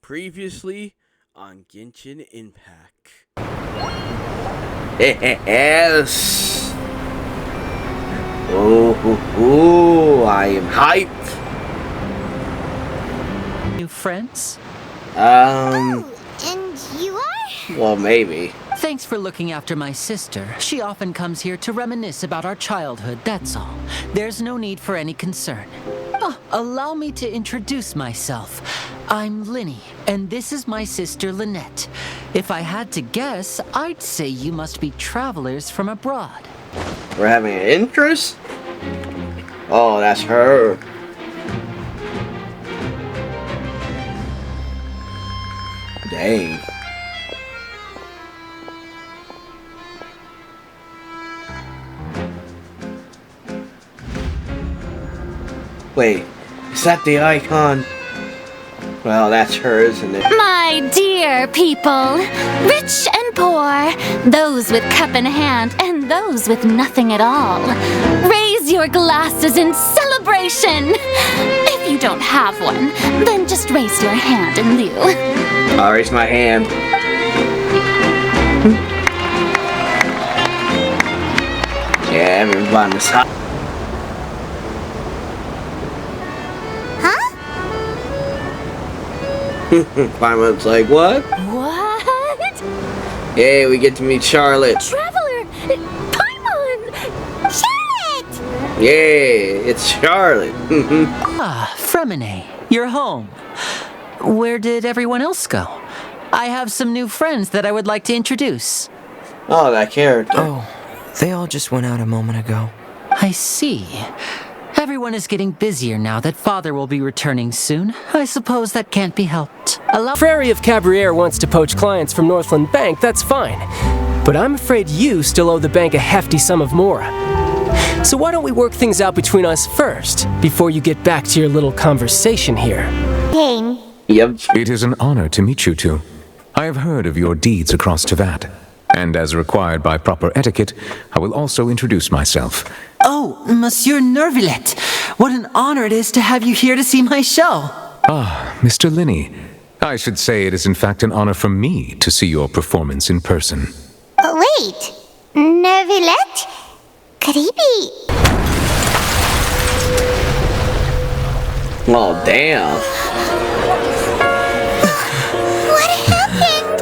Previously on Genshin Impact. Yes. Oh, I am hyped. New friends? Oh, and you are? Well, maybe. Thanks for looking after my sister. She often comes here to reminisce about our childhood, that's all. There's no need for any concern. Oh, allow me to introduce myself. I'm Linny, and this is my sister Lynette. If I had to guess, I'd say you must be travelers from abroad. We're having an interest? Oh, that's her. Dang. Wait, is that the icon? Well, that's her, isn't it? My dear people, rich and poor, those with cup in hand and those with nothing at all, raise your glasses in celebration. If you don't have one, then just raise your hand in lieu. I'll raise my hand. Yeah, everybody's hot. Fireman's like, what? What? Yay, we get to meet Charlotte. Traveler! Paimon! Charlotte! Yay, it's Charlotte. Ah, Fremine, you're home. Where did everyone else go? I have some new friends that I would like to introduce. Oh, that character. Oh, they all just went out a moment ago. I see. Everyone is getting busier now that Father will be returning soon. I suppose that can't be helped. Prairie of Cabriere wants to poach clients from Northland Bank, that's fine. But I'm afraid you still owe the bank a hefty sum of mora. So why don't we work things out between us first, before you get back to your little conversation here? Pain. Yep. It is an honor to meet you two. I have heard of your deeds across Tevat, and as required by proper etiquette, I will also introduce myself. Oh, Monsieur Nervillet, what an honor it is to have you here to see my show. Ah, Mr. Linny. I should say it is in fact an honor for me to see your performance in person. Oh, wait. Nervillet? Could he be? Oh, damn. What happened?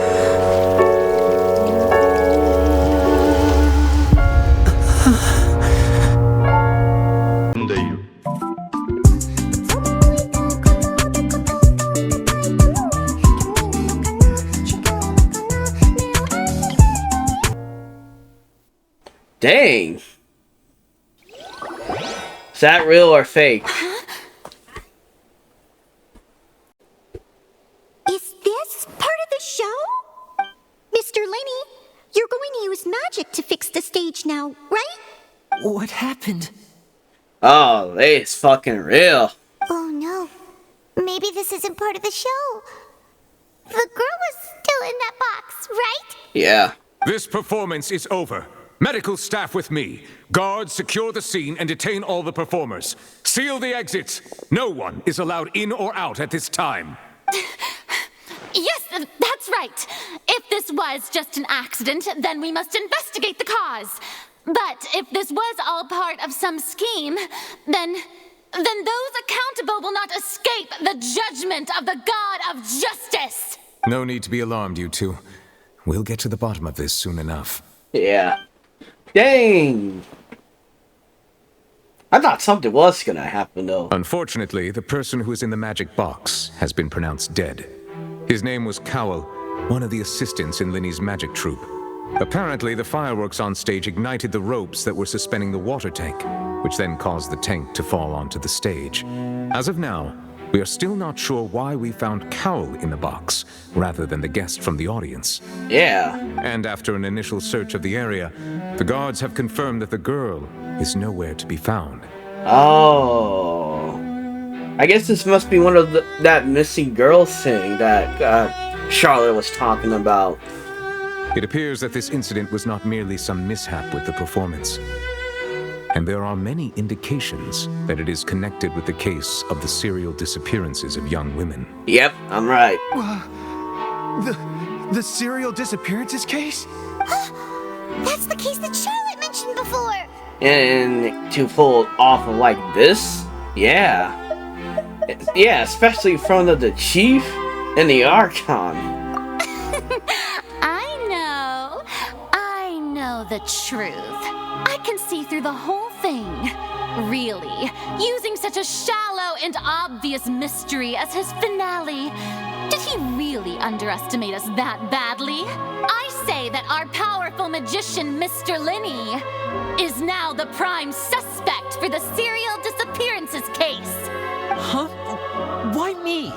Dang. Is that real or fake? Is this part of the show? Mr. Lenny, you're going to use magic to fix the stage now, right? What happened? Oh, it's fucking real. Oh no. Maybe this isn't part of the show. The girl was still in that box, right? Yeah. This performance is over. Medical staff with me. Guards secure the scene and detain all the performers. Seal the exits. No one is allowed in or out at this time. Yes, that's right. If this was just an accident, then we must investigate the cause. But if this was all part of some scheme, then those accountable will not escape the judgment of the God of Justice. No need to be alarmed, you two. We'll get to the bottom of this soon enough. Yeah. Dang. I thought something was gonna happen, though. Unfortunately, the person who is in the magic box has been pronounced dead. His name was Cowell, one of the assistants in Linny's magic troupe. Apparently, the fireworks on stage ignited the ropes that were suspending the water tank, which then caused the tank to fall onto the stage. As of now, we are still not sure why we found Cowell in the box, rather than the guest from the audience. Yeah. And after an initial search of the area, the guards have confirmed that the girl is nowhere to be found. Oh. I guess this must be one of that missing girl thing that Charlotte was talking about. It appears that this incident was not merely some mishap with the performance. and there are many indications that it is connected with the case of the serial disappearances of young women. Yep, I'm right. The serial disappearances case? That's the case that Charlotte mentioned before. And to pull it off of like this? Yeah. Yeah, especially in front of the chief and the Archon. I know the truth. I can see through the whole thing. Really, using such a shallow and obvious mystery as his finale. Did he really underestimate us that badly? I say that our powerful magician, Mr. Linney, is now the prime suspect for the serial disappearances case. Huh? Why me?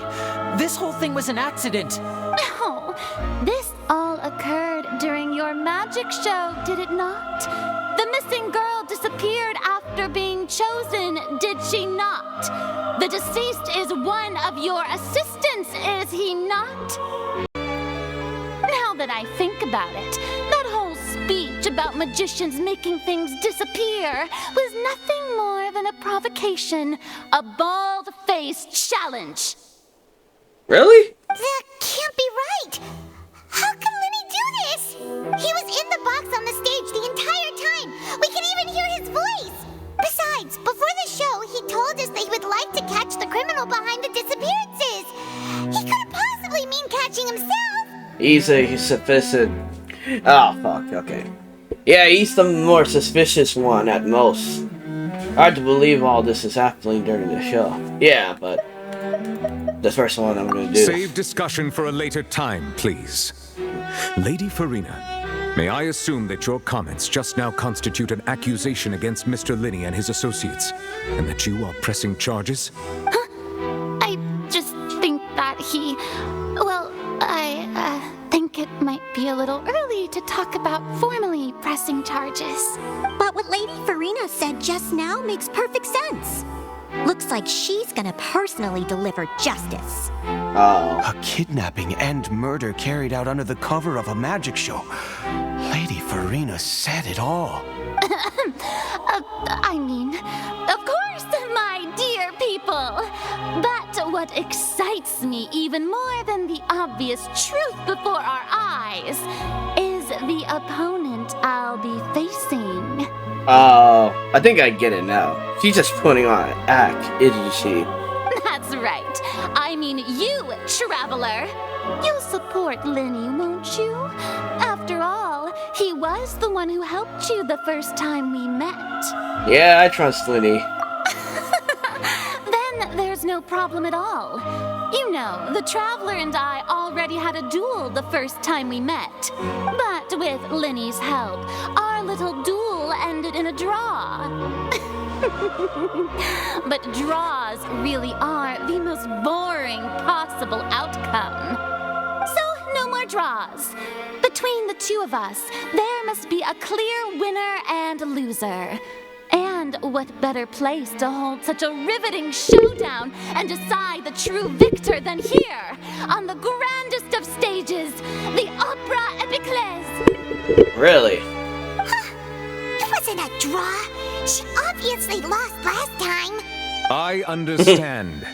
This whole thing was an accident. No, this all occurred during your magic show, did it not? The missing girl disappeared after being chosen, did she not? The deceased is one of your assistants, is he not? Now that I think about it, that whole speech about magicians making things disappear was nothing more than a provocation, a bald-faced challenge. Really? That can't be right. How can Lenny do this? He was in the box on the stage the entire time. We can even hear his voice. Besides, before the show, he told us that he would like to catch the criminal behind the disappearances. He couldn't possibly mean catching himself. He's sufficient. Oh, fuck, okay. Yeah, he's the more suspicious one at most. Hard to believe all this is happening during the show. Yeah, but the first one I'm gonna do. Save discussion for a later time, please. Lady Farina, may I assume that your comments just now constitute an accusation against Mr. Linney and his associates, and that you are pressing charges? I just think that I think it might be a little early to talk about formally pressing charges. But what Lady Farina said just now makes perfect sense. Looks like she's gonna personally deliver justice. Oh. A kidnapping and murder carried out under the cover of a magic show. Lady Farina said it all. I mean, of course, my dear people. But what excites me even more than the obvious truth before our eyes is the opponent I'll be facing. Oh, I think I get it now. She's just putting on an act, isn't she? That's right. I mean you, traveler. You'll support Lenny, won't you? After all, he was the one who helped you the first time we met. Yeah, I trust Lenny. Then there's no problem at all. You know, the traveler and I already had a duel the first time we met. But with Lenny's help, our little duel ended in a draw. But draws really are the most boring possible outcome. So, no more draws. Between the two of us, there must be a clear winner and loser. And what better place to hold such a riveting showdown and decide the true victor than here, on the grandest of stages, the Opera Epiclese. Really? It wasn't a draw. She obviously lost last time. I understand.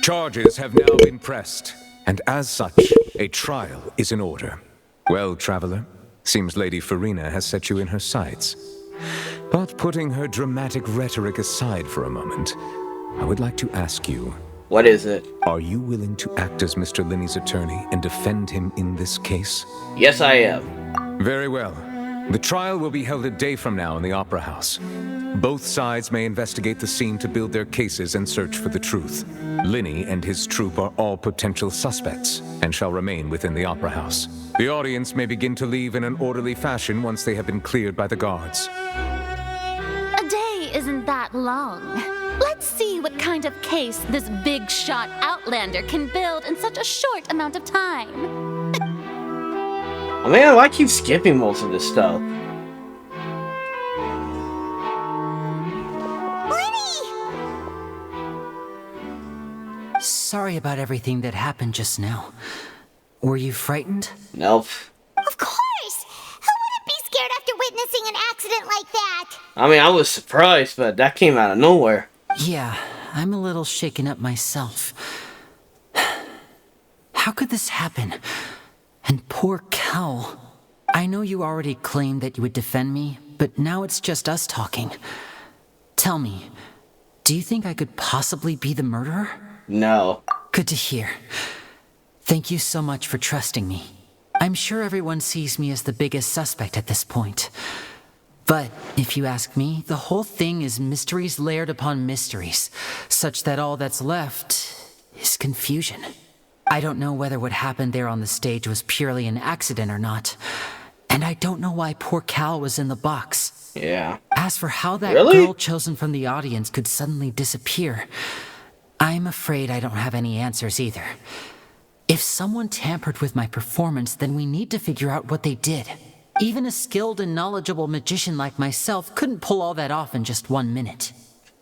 Charges have now been pressed, and as such, a trial is in order. Well, traveler, seems Lady Farina has set you in her sights. But putting her dramatic rhetoric aside for a moment, I would like to ask you... What is it? Are you willing to act as Mr. Linney's attorney and defend him in this case? Yes, I am. Very well. The trial will be held a day from now in the Opera House. Both sides may investigate the scene to build their cases and search for the truth. Linney and his troupe are all potential suspects and shall remain within the Opera House. The audience may begin to leave in an orderly fashion once they have been cleared by the guards. A day isn't that long. Let's see what kind of case this big-shot outlander can build in such a short amount of time. Oh man, why keep skipping most of this stuff? Sorry about everything that happened just now. Were you frightened? Nope. Of course! Who wouldn't be scared after witnessing an accident like that? I mean, I was surprised, but that came out of nowhere. Yeah, I'm a little shaken up myself. How could this happen? And poor Cal. I know you already claimed that you would defend me, but now it's just us talking. Tell me, do you think I could possibly be the murderer? No. Good to hear. Thank you so much for trusting me. I'm sure everyone sees me as the biggest suspect at this point. But if you ask me, the whole thing is mysteries layered upon mysteries, such that all that's left is confusion. I don't know whether what happened there on the stage was purely an accident or not. And I don't know why poor Cal was in the box. Yeah. As for how that Really? girl chosen from the audience could suddenly disappear, I'm afraid I don't have any answers either. If someone tampered with my performance, then we need to figure out what they did. Even a skilled and knowledgeable magician like myself couldn't pull all that off in just 1 minute.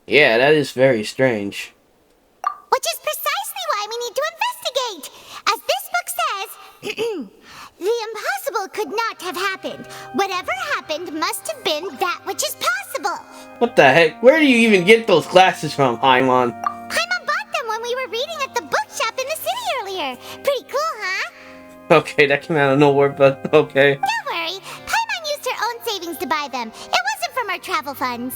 Yeah, that is very strange. Which is precisely why we need to investigate. As this book says, the impossible could not have happened. Whatever happened must have been that which is possible. What the heck? Where do you even get those glasses from, Paimon? Paimon bought them when we were reading at the bookshop in the city earlier. Pretty cool, huh? Okay, that came out of nowhere, but okay. Don't worry. Paimon used her own savings to buy them. It wasn't from our travel funds.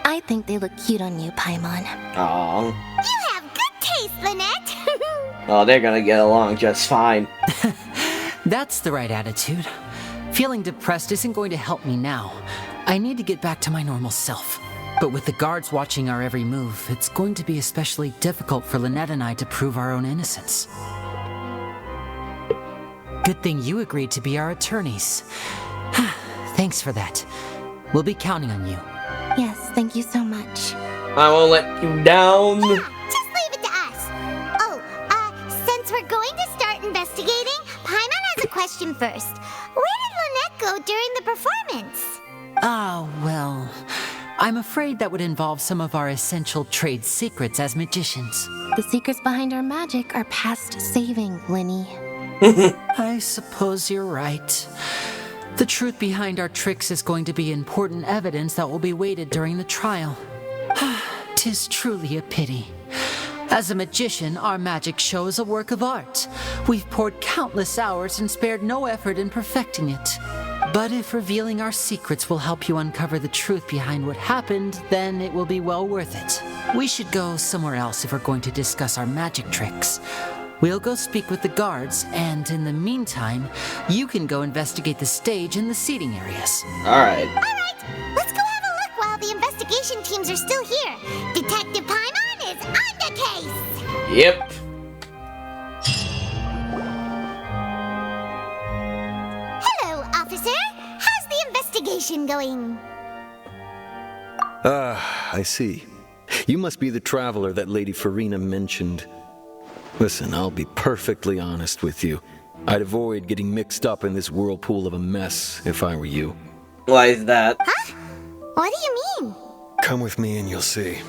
I think they look cute on you, Paimon. Aww. You have good taste, Lynette. Oh, they're gonna get along just fine. That's the right attitude. Feeling depressed isn't going to help me now. I need to get back to my normal self. But with the guards watching our every move, it's going to be especially difficult for Lynette and I to prove our own innocence. Good thing you agreed to be our attorneys. Thanks for that. We'll be counting on you. Yes, thank you so much. I won't let you down. Yeah, just leave it to us. Oh, since we're going to start investigating, Paimon has a question first. Where did Lynette go during the performance? Oh, well, I'm afraid that would involve some of our essential trade secrets as magicians. The secrets behind our magic are past saving, Linny. I suppose you're right. The truth behind our tricks is going to be important evidence that will be weighted during the trial. 'Tis truly a pity. As a magician, our magic show is a work of art. We've poured countless hours and spared no effort in perfecting it. But if revealing our secrets will help you uncover the truth behind what happened, then it will be well worth it. We should go somewhere else if we're going to discuss our magic tricks. We'll go speak with the guards, and in the meantime, you can go investigate the stage and the seating areas. Alright. Alright, let's go have a look while the investigation teams are still here. Detective Paimon is on the case! Yep. Hello, officer. How's the investigation going? I see. You must be the traveler that Lady Farina mentioned. Listen, I'll be perfectly honest with you. I'd avoid getting mixed up in this whirlpool of a mess if I were you. Why is that? Huh? What do you mean? Come with me and you'll see.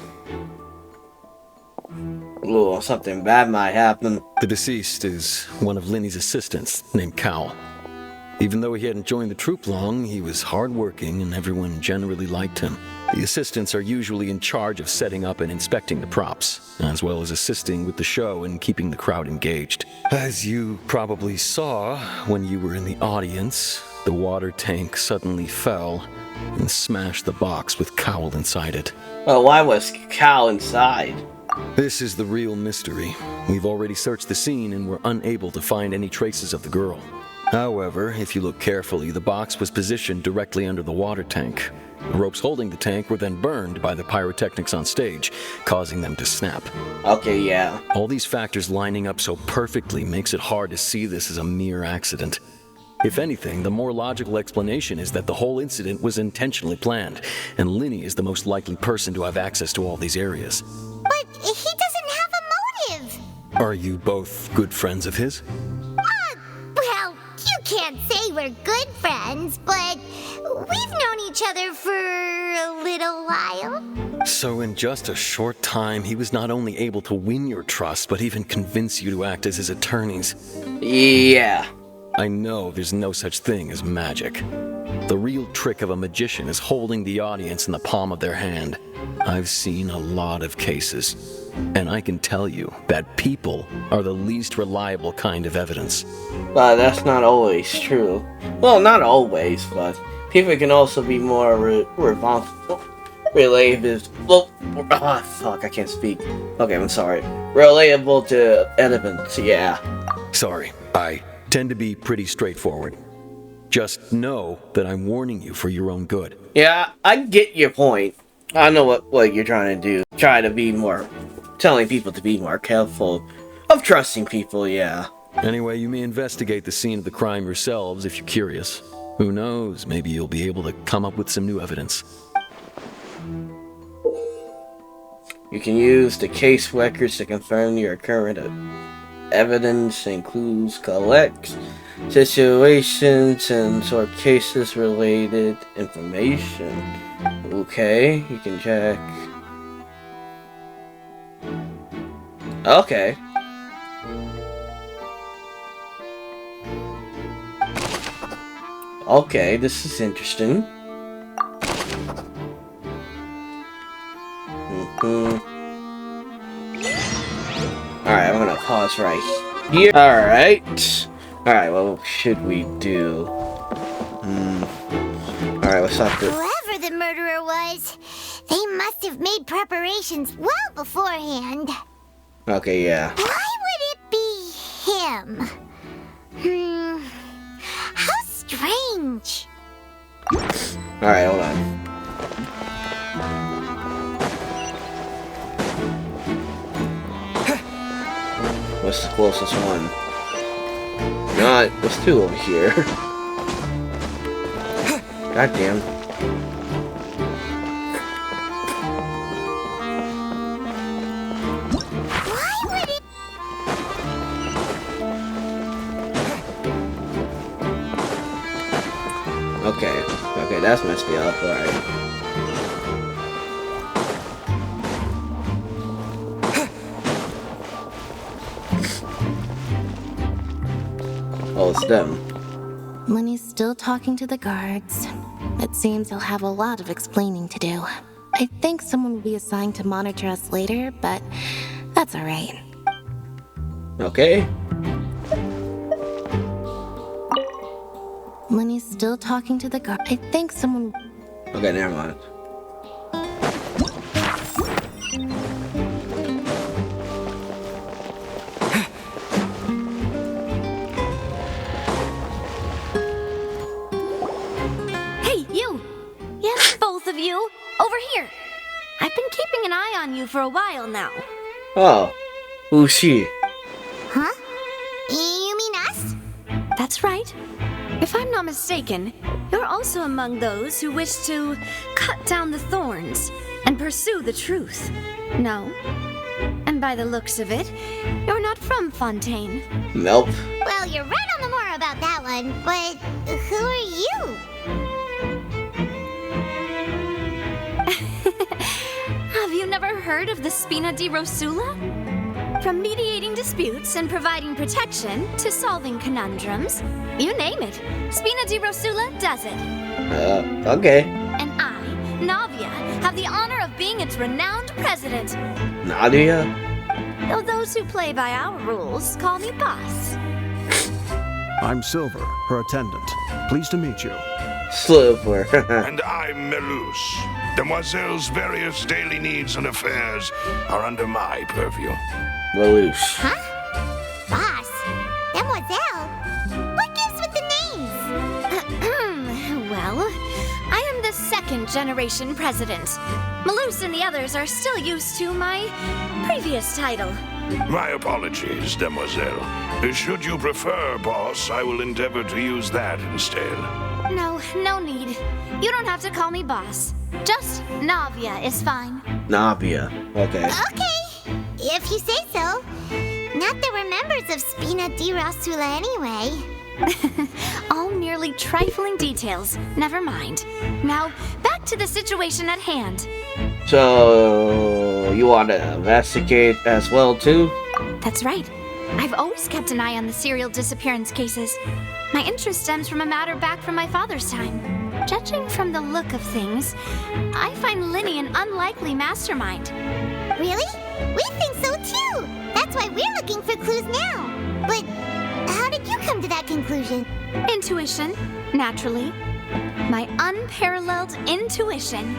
Ooh, something bad might happen. The deceased is one of Linny's assistants, named Cal. Even though he hadn't joined the troupe long, he was hardworking and everyone generally liked him. The assistants are usually in charge of setting up and inspecting the props, as well as assisting with the show and keeping the crowd engaged. As you probably saw when you were in the audience, the water tank suddenly fell and smashed the box with Cowl inside it. Well, why was Cal inside? This is the real mystery. We've already searched the scene and were unable to find any traces of the girl. However, if you look carefully, the box was positioned directly under the water tank. The ropes holding the tank were then burned by the pyrotechnics on stage, causing them to snap. Okay, yeah. All these factors lining up so perfectly makes it hard to see this as a mere accident. If anything, the more logical explanation is that the whole incident was intentionally planned, and Linny is the most likely person to have access to all these areas. But he doesn't have a motive. Are you both good friends of his? Well, you can't say we're good friends, but we've known each other for a little while. So in just a short time, he was not only able to win your trust, but even convince you to act as his attorneys. Yeah. I know there's no such thing as magic. The real trick of a magician is holding the audience in the palm of their hand. I've seen a lot of cases, and I can tell you that people are the least reliable kind of evidence. But that's not always true. Well, not always, but people can also be more fuck, I can't speak. Okay, I'm sorry. Relatable to evidence, yeah. Sorry, I tend to be pretty straightforward. Just know that I'm warning you for your own good. Yeah, I get your point. I know what you're trying to do. Try to be more... telling people to be more careful of trusting people, yeah. Anyway, you may investigate the scene of the crime yourselves if you're curious. Who knows, maybe you'll be able to come up with some new evidence. You can use the case records to confirm your current evidence and clues, collect situations and sort cases related information. Okay, you can check. Okay. Okay, this is interesting. Alright, I'm gonna pause right here. Alright. Alright, well, what should we do? Alright, let's stop this. Whoever the murderer was, they must have made preparations well beforehand. Okay, yeah. Why would it be him? How strange. Alright, hold on. What's the closest one? Not, there's two over here. God damn. Why would it? Okay, that's messed me up, alright. Oh, it's them. Lenny's still talking to the guards. It seems he'll have a lot of explaining to do. I think someone will be assigned to monitor us later, but that's alright. Okay. Lenny's still talking to the guard. I think someone... Okay, never mind. Hey, you! Yes, both of you! Over here! I've been keeping an eye on you for a while now. Oh. Who's she? Huh? You mean us? That's right. If I'm not mistaken, you're also among those who wish to cut down the thorns and pursue the truth. No? And by the looks of it, you're not from Fontaine. Nope. Well, you're right on the more about that one, but who are you? Have you never heard of the Spina di Rosula? From mediating disputes and providing protection to solving conundrums, you name it, Spina di Rosula does it. Okay. And I, Navia, have the honor of being its renowned president. Nadia? Though those who play by our rules call me boss. I'm Silver, her attendant. Pleased to meet you. Silver. And I'm Melus. Demoiselle's various daily needs and affairs are under my purview. Melus. Huh? Boss? Demoiselle? What gives with the names? Well, I am the second generation president. Malus and the others are still used to my previous title. My apologies, Demoiselle. Should you prefer, boss, I will endeavor to use that instead. No need. You don't have to call me boss. Just Navia is fine. Navia. Okay. Okay, if you say so. Not that we're members of Spina di Rosula anyway. All merely trifling details. Never mind. Now, back to the situation at hand. So, you want to investigate as well, too? That's right. I've always kept an eye on the serial disappearance cases. My interest stems from a matter back from my father's time. Judging from the look of things, I find Linny an unlikely mastermind. Really? We think so too! That's why we're looking for clues now. But how did you come to that conclusion? Intuition, naturally. My unparalleled intuition.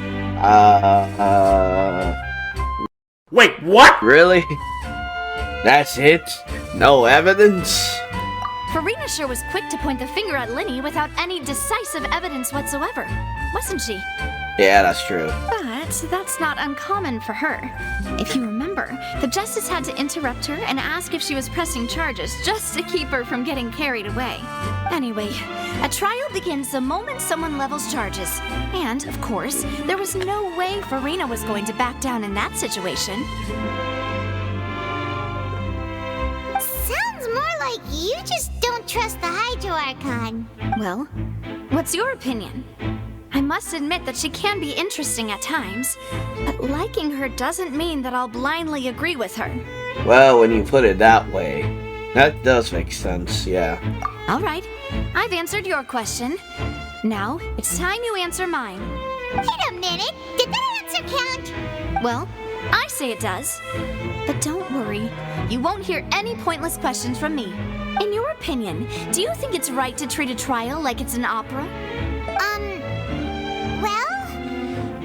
Wait, what? Really? That's it? No evidence? Farina sure was quick to point the finger at Linny without any decisive evidence whatsoever, wasn't she? Yeah, that's true. But that's not uncommon for her. If you remember, the justice had to interrupt her and ask if she was pressing charges just to keep her from getting carried away. Anyway, a trial begins the moment someone levels charges. And, of course, there was no way Farina was going to back down in that situation. Sounds more like you just don't trust the Hydro Archon. Well, what's your opinion? I must admit that she can be interesting at times, but liking her doesn't mean that I'll blindly agree with her. Well, when you put it that way, that does make sense, yeah. All right, I've answered your question. Now, it's time you answer mine. Wait a minute, did that answer count? Well, I say it does. But don't worry, you won't hear any pointless questions from me. In your opinion, do you think it's right to treat a trial like it's an opera?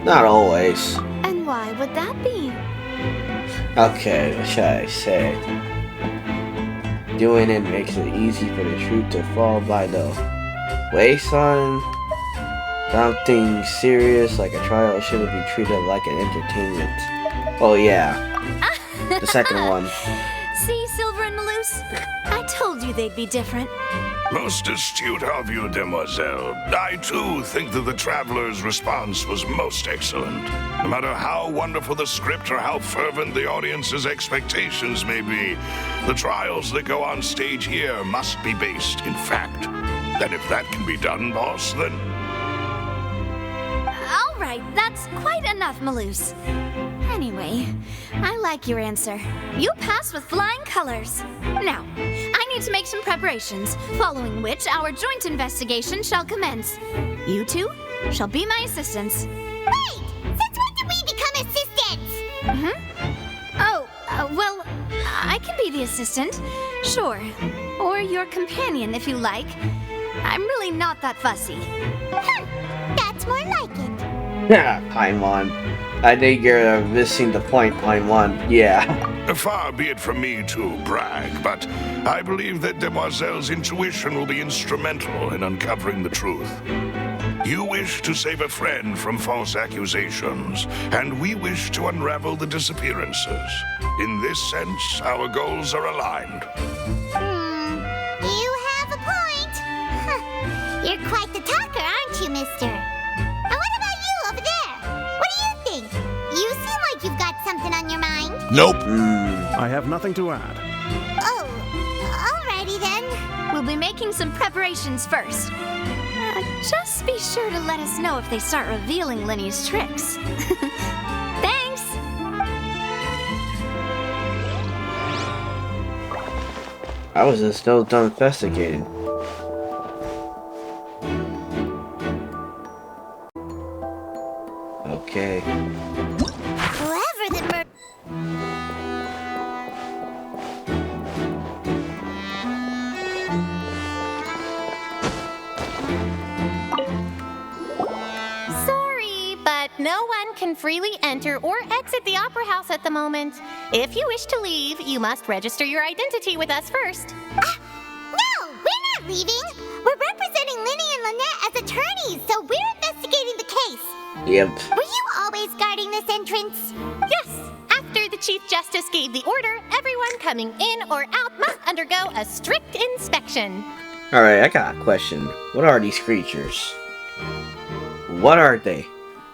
Not always. And why would that be? Okay, what should I say? Doing it makes it easy for the truth to fall by the wayside. Something serious like a trial shouldn't be treated like an entertainment. Oh yeah, the second one. See, Silver and Maloose? I told you they'd be different. Most astute of you, demoiselle. I, too, think that the Traveler's response was most excellent. No matter how wonderful the script or how fervent the audience's expectations may be, the trials that go on stage here must be based in fact. And if that can be done, boss, then... All right, that's quite enough, Maloose. Anyway, I like your answer. You passed with flying colors. Now, I need to make some preparations, following which our joint investigation shall commence. You two shall be my assistants. Wait! Since when did we become assistants? Well, I can be the assistant, sure. Or your companion, if you like. I'm really not that fussy. That's more like it. Yeah, Paimon. I think you're missing the point, Paimon. Yeah. Far be it from me to brag, but I believe that Demoiselle's intuition will be instrumental in uncovering the truth. You wish to save a friend from false accusations, and we wish to unravel the disappearances. In this sense, our goals are aligned. You have a point. You're quite the talker, aren't you, mister? And what about you over there? What do you think? You seem like you've got something on your mind. Nope. I have nothing to add. Oh, alrighty then. We'll be making some preparations first. Just be sure to let us know if they start revealing Linny's tricks. Thanks! I was just still done investigating. Okay. Whoever the Sorry, but no one can freely enter or exit the Opera House at the moment. If you wish to leave, you must register your identity with us first. No, we're not leaving. We're representing Linny and Lynette as attorneys, so we're investigating the case. Yep. Were you always guarding this entrance? Yes. After the Chief Justice gave the order, everyone coming in or out must undergo a strict inspection. Alright, I got a question. What are these creatures? What are they?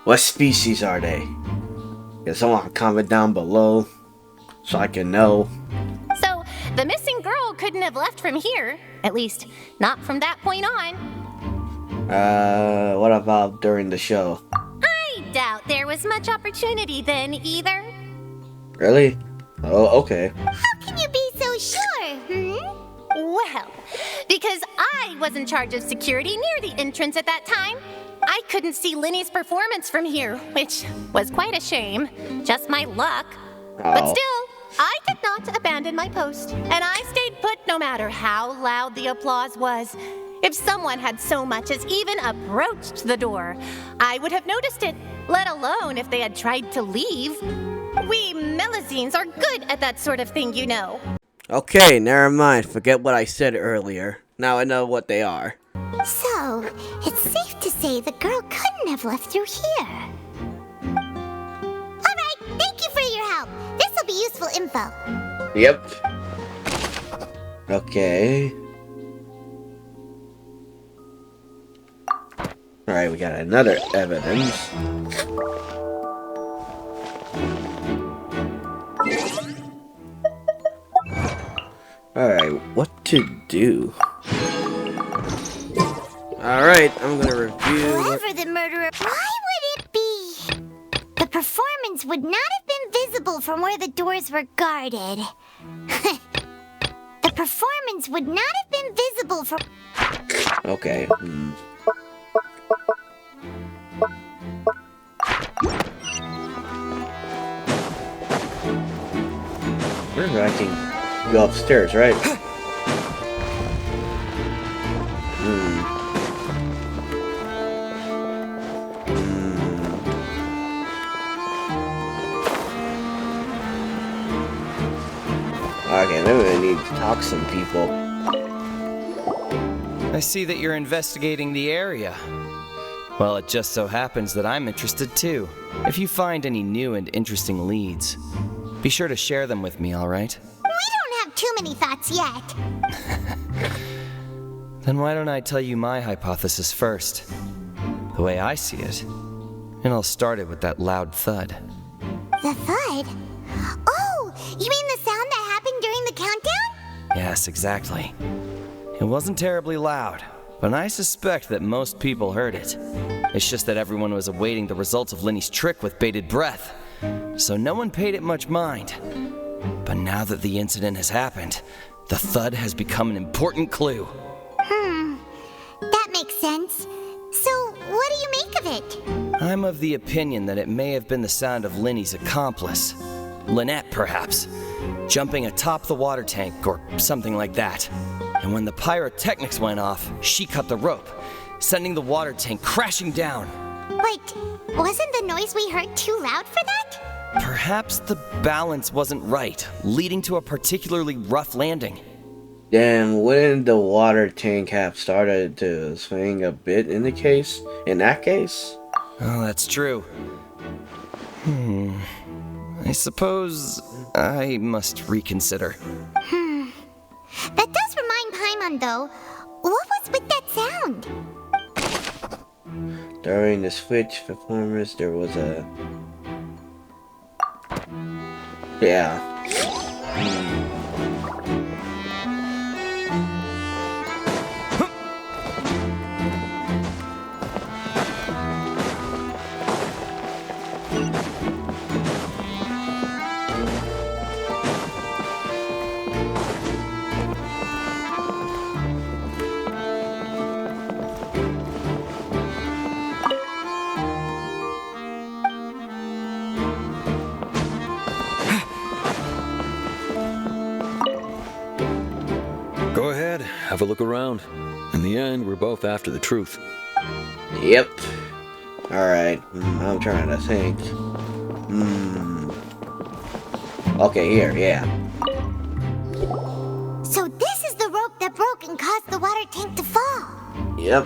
What species are they? Can someone comment down below so I can know? So, the missing girl couldn't have left from here. At least, not from that point on. What about during the show? I doubt there was much opportunity then either. Really? Oh, okay. How can you be so sure? help. Because I was in charge of security near the entrance at that time. I couldn't see Linny's performance from here, which was quite a shame. Just my luck. But still, I did not abandon my post, and I stayed put no matter how loud the applause was. If someone had so much as even approached the door, I would have noticed it, let alone if they had tried to leave. We Melusines are good at that sort of thing, you know. Okay, never mind. Forget what I said earlier. Now I know what they are. So, it's safe to say the girl couldn't have left through here. Alright, thank you for your help. This'll be useful info. Yep. Okay. Alright, we got another evidence. Alright, what to do? Alright, I'm gonna review... Whoever the murderer... Why would it be? The performance would not have been visible from where the doors were guarded. The performance would not have been visible from... Okay. I can go upstairs, right? Okay, maybe I need to talk to some people. I see that you're investigating the area. Well, it just so happens that I'm interested too. If you find any new and interesting leads, be sure to share them with me, all right? We don't have too many thoughts yet. Then why don't I tell you my hypothesis first? The way I see it. And I'll start it with that loud thud. The thud? Oh, you mean the sound that happened during the countdown? Yes, exactly. It wasn't terribly loud, but I suspect that most people heard it. It's just that everyone was awaiting the results of Linny's trick with bated breath, so no one paid it much mind. But now that the incident has happened, the thud has become an important clue. That makes sense. So, what do you make of it? I'm of the opinion that it may have been the sound of Linny's accomplice. Lynette, perhaps. Jumping atop the water tank or something like that. And when the pyrotechnics went off, she cut the rope, sending the water tank crashing down. But wasn't the noise we heard too loud for that? Perhaps the balance wasn't right, leading to a particularly rough landing. Then wouldn't the water tank have started to swing a bit in that case? Oh, that's true. I suppose I must reconsider. That does remind Paimon, though. What was with that sound? During the Switch performance, there was a... Yeah. Go ahead, have a look around. In the end, we're both after the truth. Yep. Alright, I'm trying to think. Okay, here, yeah. So this is the rope that broke and caused the water tank to fall. Yep.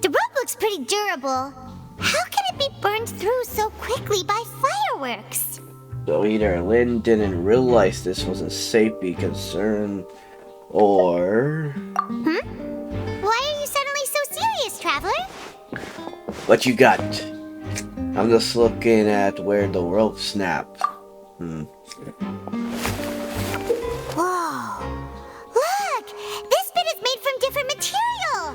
The rope looks pretty durable. How can it be burned through so quickly by fireworks? So either Lynn didn't realize this was a safety concern, or... Why are you suddenly so serious, Traveler? What you got? I'm just looking at where the rope snapped. Whoa! Look! This bit is made from different material!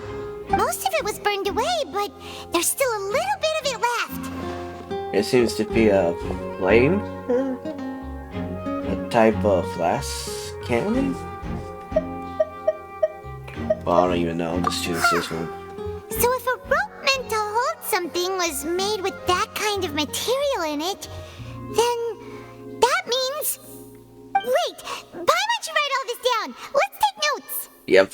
Most of it was burned away, but there's still a little bit of it left. It seems to be a flame? A type of flash cannon? Well, I don't even know. Just choose this one. So if a rope meant to hold something was made with that kind of material in it, then that means... Wait, why don't you write all this down? Let's take notes. Yep.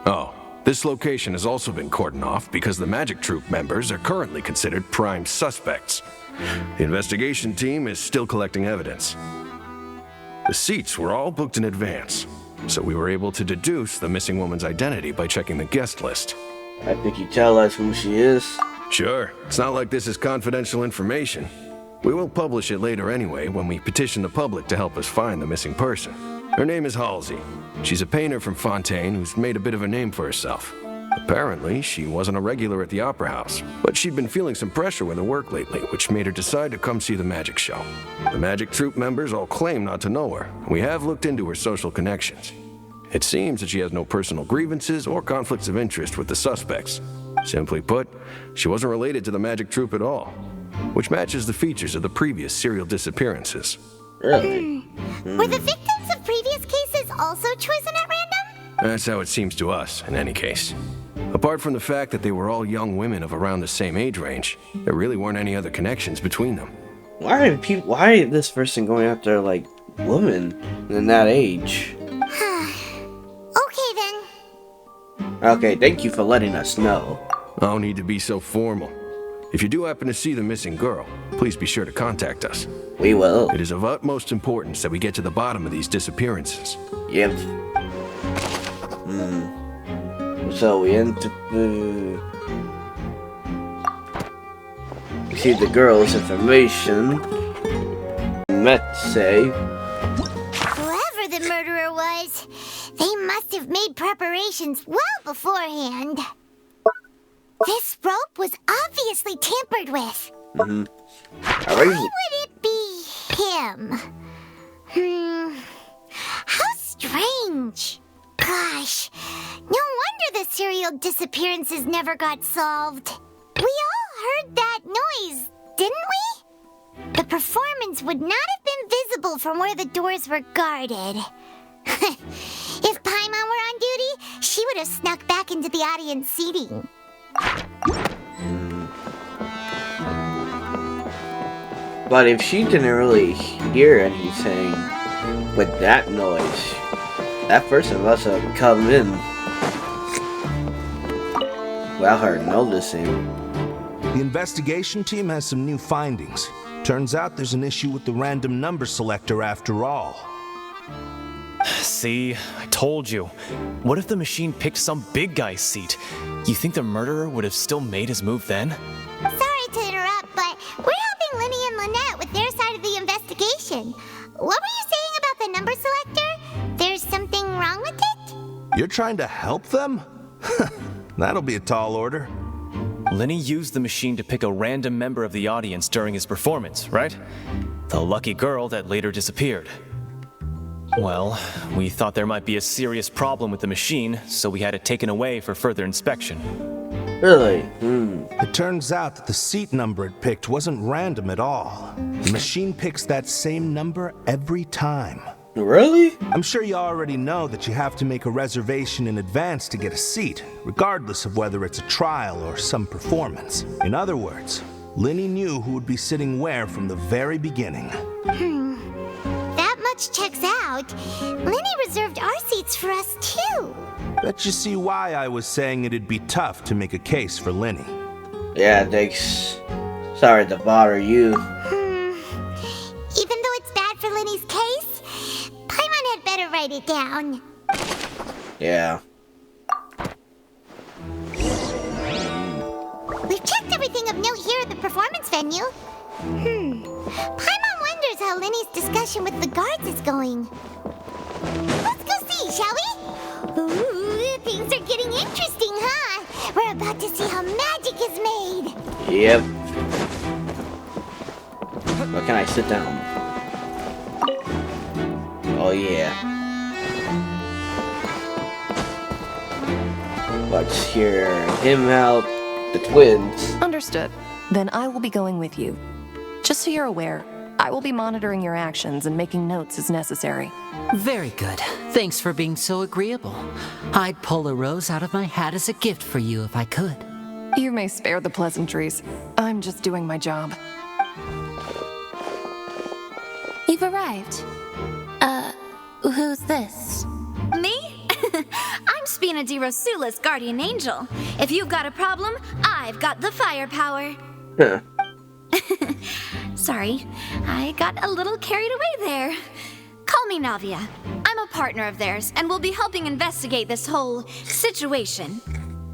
Oh, this location has also been cordoned off because the Magic Troop members are currently considered prime suspects. The investigation team is still collecting evidence. The seats were all booked in advance, so we were able to deduce the missing woman's identity by checking the guest list. I think you tell us who she is. Sure, it's not like this is confidential information. We will publish it later anyway when we petition the public to help us find the missing person. Her name is Halsey. She's a painter from Fontaine who's made a bit of a name for herself. Apparently, she wasn't a regular at the Opera House, but she'd been feeling some pressure with her work lately, which made her decide to come see the magic show. The Magic Troop members all claim not to know her. We have looked into her social connections. It seems that she has no personal grievances or conflicts of interest with the suspects. Simply put, she wasn't related to the Magic Troop at all, which matches the features of the previous serial disappearances. Really? Were the victims of previous cases also chosen at random? That's how it seems to us, in any case. Apart from the fact that they were all young women of around the same age range, there really weren't any other connections between them. Why is this person going after, like, women in that age? Okay, then. Okay, thank you for letting us know. No need to be so formal. If you do happen to see the missing girl, please be sure to contact us. We will. It is of utmost importance that we get to the bottom of these disappearances. Yep. So we enter... we see the girl's information. Let's say... Whoever the murderer was, they must have made preparations well beforehand. This rope was obviously tampered with. Why would it be him? How strange. Gosh, no wonder the serial disappearances never got solved. We all heard that noise, didn't we? The performance would not have been visible from where the doors were guarded. If Paimon were on duty, she would have snuck back into the audience seating. But if she didn't really hear anything with that noise, that person must have come in without her noticing. The investigation team has some new findings. Turns out there's an issue with the random number selector after all. See, I told you. What if the machine picked some big guy's seat? You think the murderer would have still made his move then? Sorry to interrupt, but we're helping Linny and Lynette with their side of the investigation. What were you saying about the number selector? There's something wrong with it? You're trying to help them? That'll be a tall order. Linny used the machine to pick a random member of the audience during his performance, right? The lucky girl that later disappeared. Well, we thought there might be a serious problem with the machine, so we had it taken away for further inspection. Really? It turns out that the seat number it picked wasn't random at all. The machine picks that same number every time. Really? I'm sure you already know that you have to make a reservation in advance to get a seat, regardless of whether it's a trial or some performance. In other words, Linny knew who would be sitting where from the very beginning. That much checks out. Linny reserved our seats for us too. Bet you see why I was saying it'd be tough to make a case for Linny. Yeah, thanks. Sorry to bother you. Even though it's bad for Linny's case, Paimon had better write it down. Yeah. We've checked everything of note here at the performance venue. Paimon wonders how Linny's discussion with the guards is going. Let's go see, shall we? Ooh, things are getting interesting, huh? We're about to see how magic is made. Yep. But can I sit down? Oh yeah. Let's hear him out. The twins. Understood. Then I will be going with you. Just so you're aware, I will be monitoring your actions and making notes as necessary. Very good. Thanks for being so agreeable. I'd pull a rose out of my hat as a gift for you if I could. You may spare the pleasantries. I'm just doing my job. You've arrived. Who's this? Me? I'm Spina di Rosula's guardian angel. If you've got a problem, I've got the firepower. Huh. Sorry, I got a little carried away there. Call me Navia. I'm a partner of theirs, and will be helping investigate this whole situation.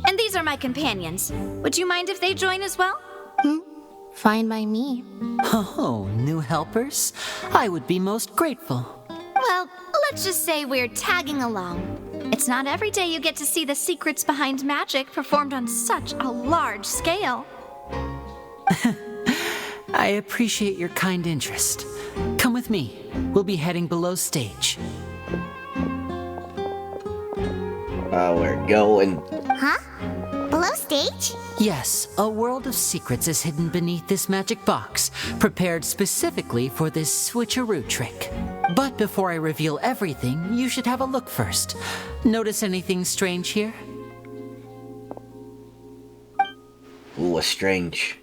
And these are my companions. Would you mind if they join as well? Fine by me. Oh, new helpers? I would be most grateful. Well, let's just say we're tagging along. It's not every day you get to see the secrets behind magic performed on such a large scale. I appreciate your kind interest. Come with me. We'll be heading below stage. We're going. Huh? Below stage? Yes, a world of secrets is hidden beneath this magic box, prepared specifically for this switcheroo trick. But before I reveal everything, you should have a look first. Notice anything strange here? Ooh, what's strange?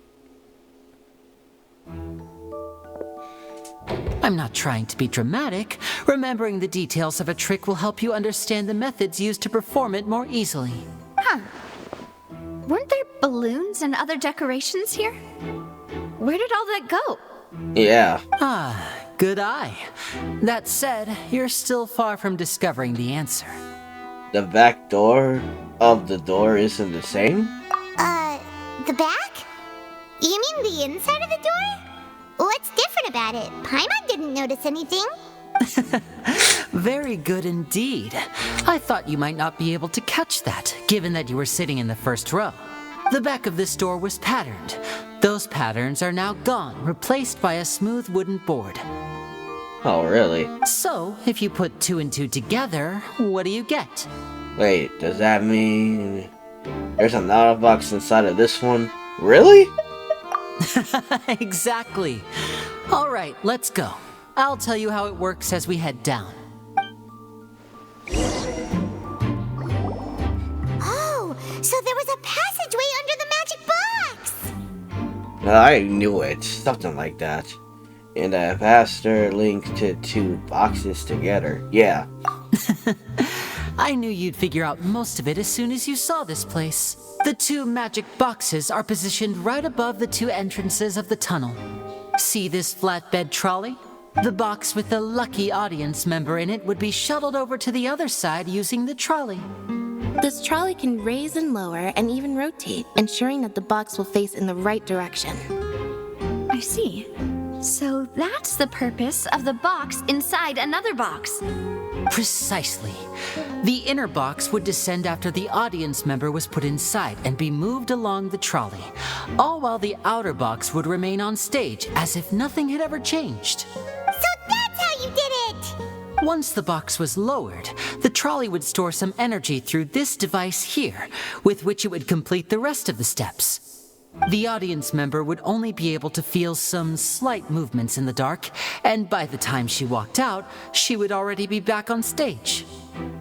I'm not trying to be dramatic. Remembering the details of a trick will help you understand the methods used to perform it more easily. Huh. Weren't there balloons and other decorations here? Where did all that go? Yeah. Ah, good eye. That said, you're still far from discovering the answer. The back door of the door isn't the same? The back? You mean the inside of the door? What's different about it? Paimon didn't notice anything. Very good indeed. I thought you might not be able to catch that, given that you were sitting in the first row. The back of this door was patterned. Those patterns are now gone, replaced by a smooth wooden board. Oh, really? So, if you put 2 and 2 together, what do you get? Wait, does that mean there's another box inside of this one? Really? Exactly. All right, let's go. I'll tell you how it works as we head down. Oh, so there was a passageway under the magic box! I knew it. Something like that. And a faster link to 2 boxes together. Yeah. I knew you'd figure out most of it as soon as you saw this place. The 2 magic boxes are positioned right above the 2 entrances of the tunnel. See this flatbed trolley? The box with the lucky audience member in it would be shuttled over to the other side using the trolley. This trolley can raise and lower and even rotate, ensuring that the box will face in the right direction. I see. So that's the purpose of the box inside another box. Precisely. The inner box would descend after the audience member was put inside and be moved along the trolley, all while the outer box would remain on stage as if nothing had ever changed. So that's how you did it! Once the box was lowered, the trolley would store some energy through this device here, with which it would complete the rest of the steps. The audience member would only be able to feel some slight movements in the dark, and by the time she walked out, she would already be back on stage.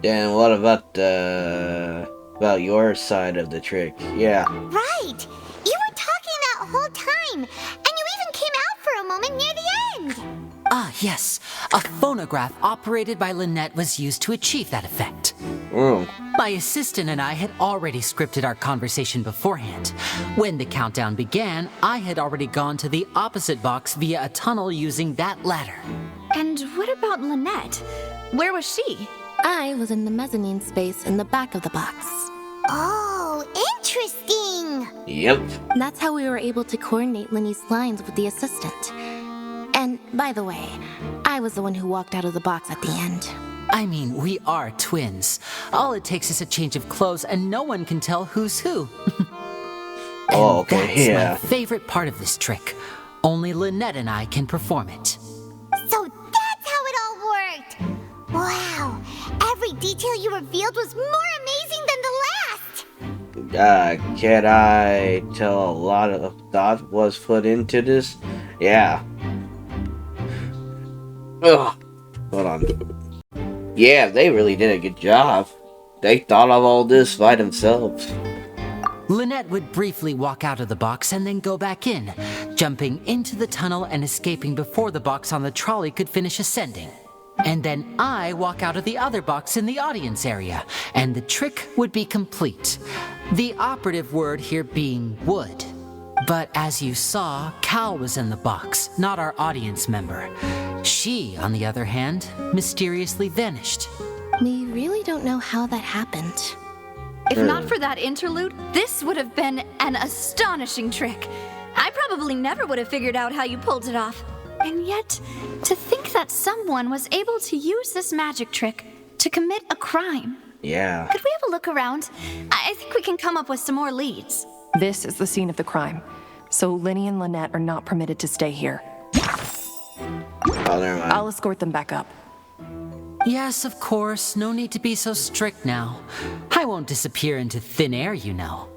Then what about your side of the trick? Yeah. Right! You were talking that whole time, and you even came out for a moment near the end! Ah, yes. A phonograph operated by Lynette was used to achieve that effect. My assistant and I had already scripted our conversation beforehand. When the countdown began, I had already gone to the opposite box via a tunnel using that ladder. And what about Lynette? Where was she? I was in the mezzanine space in the back of the box. Oh, interesting! Yep. That's how we were able to coordinate Linny's lines with the assistant. And, by the way, I was the one who walked out of the box at the end. I mean, we are twins. All it takes is a change of clothes and no one can tell who's who. Oh, okay, That's yeah. my favorite part of this trick. Only Lynette and I can perform it. So that's how it all worked! Wow! Every detail you revealed was more amazing than the last! Can I tell a lot of thought was put into this? Yeah. Ugh. Hold on. Yeah, they really did a good job. They thought of all this by themselves. Lynette would briefly walk out of the box and then go back in, jumping into the tunnel and escaping before the box on the trolley could finish ascending. And then I walk out of the other box in the audience area, and the trick would be complete. The operative word here being would. But as you saw, Cal was in the box, not our audience member. She, on the other hand, mysteriously vanished. We really don't know how that happened. If not for that interlude, this would have been an astonishing trick. I probably never would have figured out how you pulled it off. And yet, to think that someone was able to use this magic trick to commit a crime. Yeah. Could we have a look around? I think we can come up with some more leads. This is the scene of the crime, so Linny and Lynette are not permitted to stay here. Oh, never mind. I'll escort them back up. Yes, of course. No need to be so strict now. I won't disappear into thin air, you know.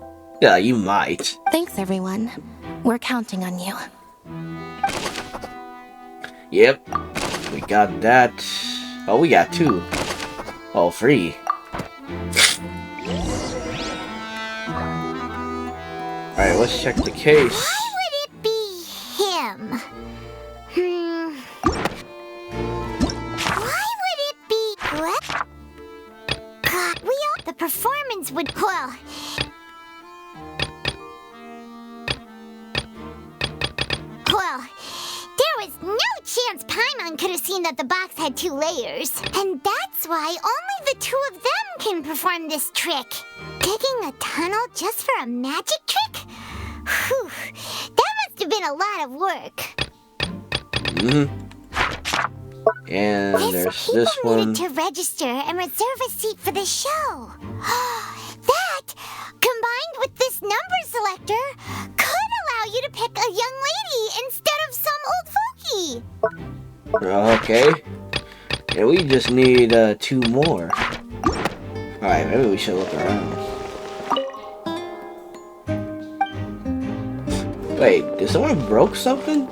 Yeah, you might. Thanks, everyone. We're counting on you. Yep. We got that. Oh, we got 2. Oh, 3. Alright, let's check the case. Why would it be him? Why would it be... What? We all... The performance would... Well... There was no chance Paimon could have seen that the box had 2 layers. And that's why only the 2 of them can perform this trick. Digging a tunnel just for a magic trick? Whew, that must have been a lot of work. And there's this People one. needed to register and reserve a seat for the show. That, combined with this number selector, could allow you to pick a young lady instead of some old fogey. Okay. And we just need 2 more. Alright, maybe we should look around. Wait, did someone broke something?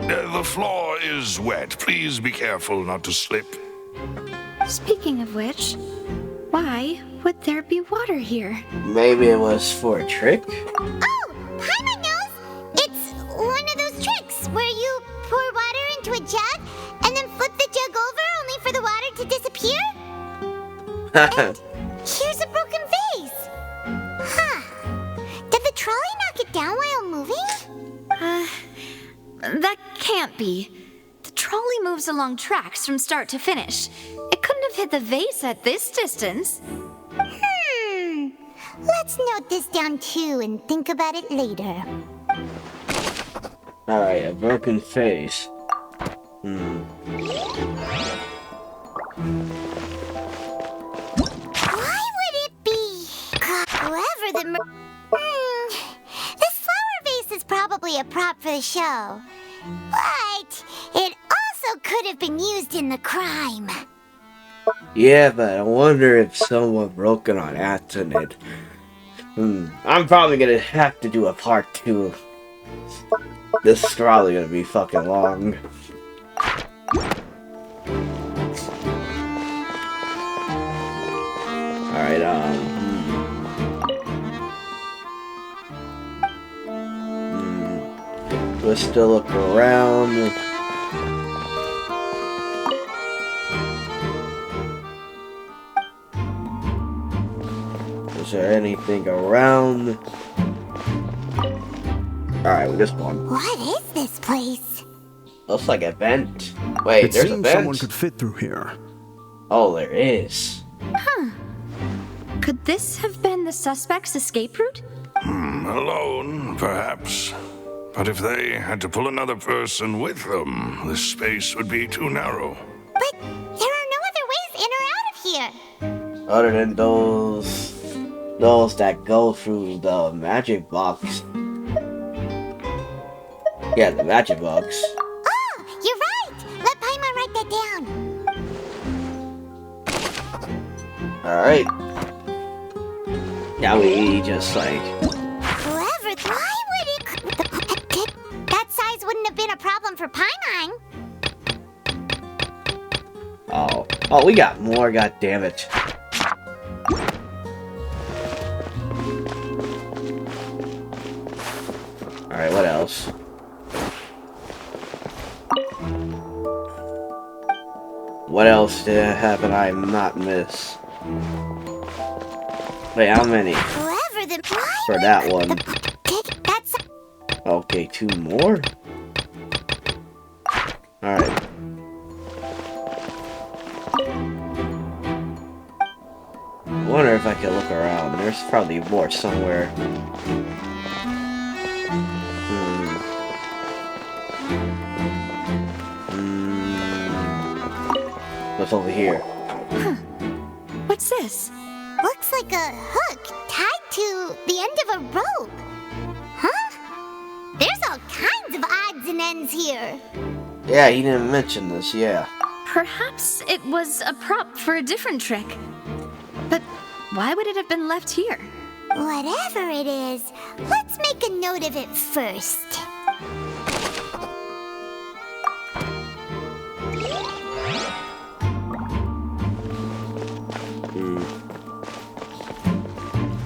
The floor is wet. Please be careful not to slip. Speaking of which, why would there be water here? Maybe it was for a trick? Oh, Paimon knows! It's one of those tricks where you pour water into a jug and then flip the jug over only for the water to disappear? And here's a broken vase. Huh. Did the trolley knock it down while moving? That can't be. The trolley moves along tracks from start to finish. It couldn't have hit the vase at this distance. Let's note this down too and think about it later. Alright, a broken face. Why would it be? Whoever the... This flower vase is probably a prop for the show. But it also could have been used in the crime. Yeah, but I wonder if someone broke it on accident. I'm probably gonna have to do a part 2. This is probably gonna be fucking long. Alright, let's still look around. Is there anything around? Alright, we just won. What is this place? Looks like a vent. Wait, there's a vent? Someone could fit through here. Oh, there is. Huh. Could this have been the suspect's escape route? Alone, perhaps. But if they had to pull another person with them, the space would be too narrow. But there are no other ways in or out of here. Other than those that go through the magic box. Yeah, the magic box. Oh, you're right! Let Paimon write that down. Alright. Now we just like... Why would it... That size wouldn't have been a problem for Paimon. Oh. Oh, we got more, god damn it. Alright, what else? What else haven't I not miss? Wait, how many? For that one. Okay, 2 more? Alright. I wonder if I can look around. There's probably more somewhere. What's over here? Huh. What's this? Looks like a hook tied to the end of a rope. Huh? There's all kinds of odds and ends here. Yeah, he didn't mention this, yeah. Perhaps it was a prop for a different trick. But why would it have been left here? Whatever it is, let's make a note of it first.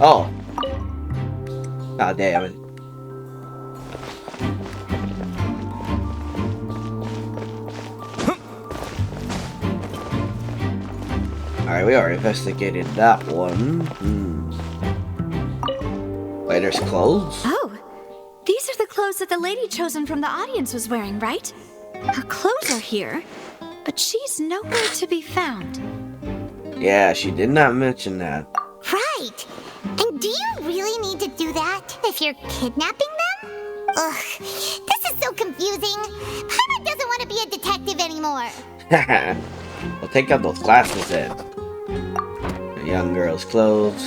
Oh. God damn it. Alright, we already investigated that one. Wait, there's clothes? Oh, these are the clothes that the lady chosen from the audience was wearing, right? Her clothes are here, but she's nowhere to be found. Yeah, she did not mention that. Right. And do you really need to do that if you're kidnapping them? Ugh, this is so confusing. Paimon doesn't want to be a detective anymore. Well, take out those glasses then. The young girl's clothes.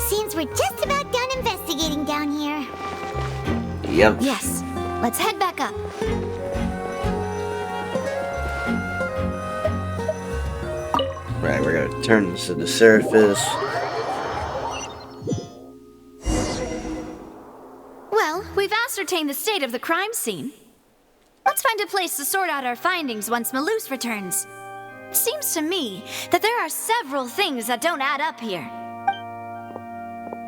Seems we're just about done investigating down here. Yep. Yes. Let's head back up. Right, we're gonna turn this to the surface. Well, we've ascertained the state of the crime scene. Let's find a place to sort out our findings once Malus returns. It seems to me that there are several things that don't add up here.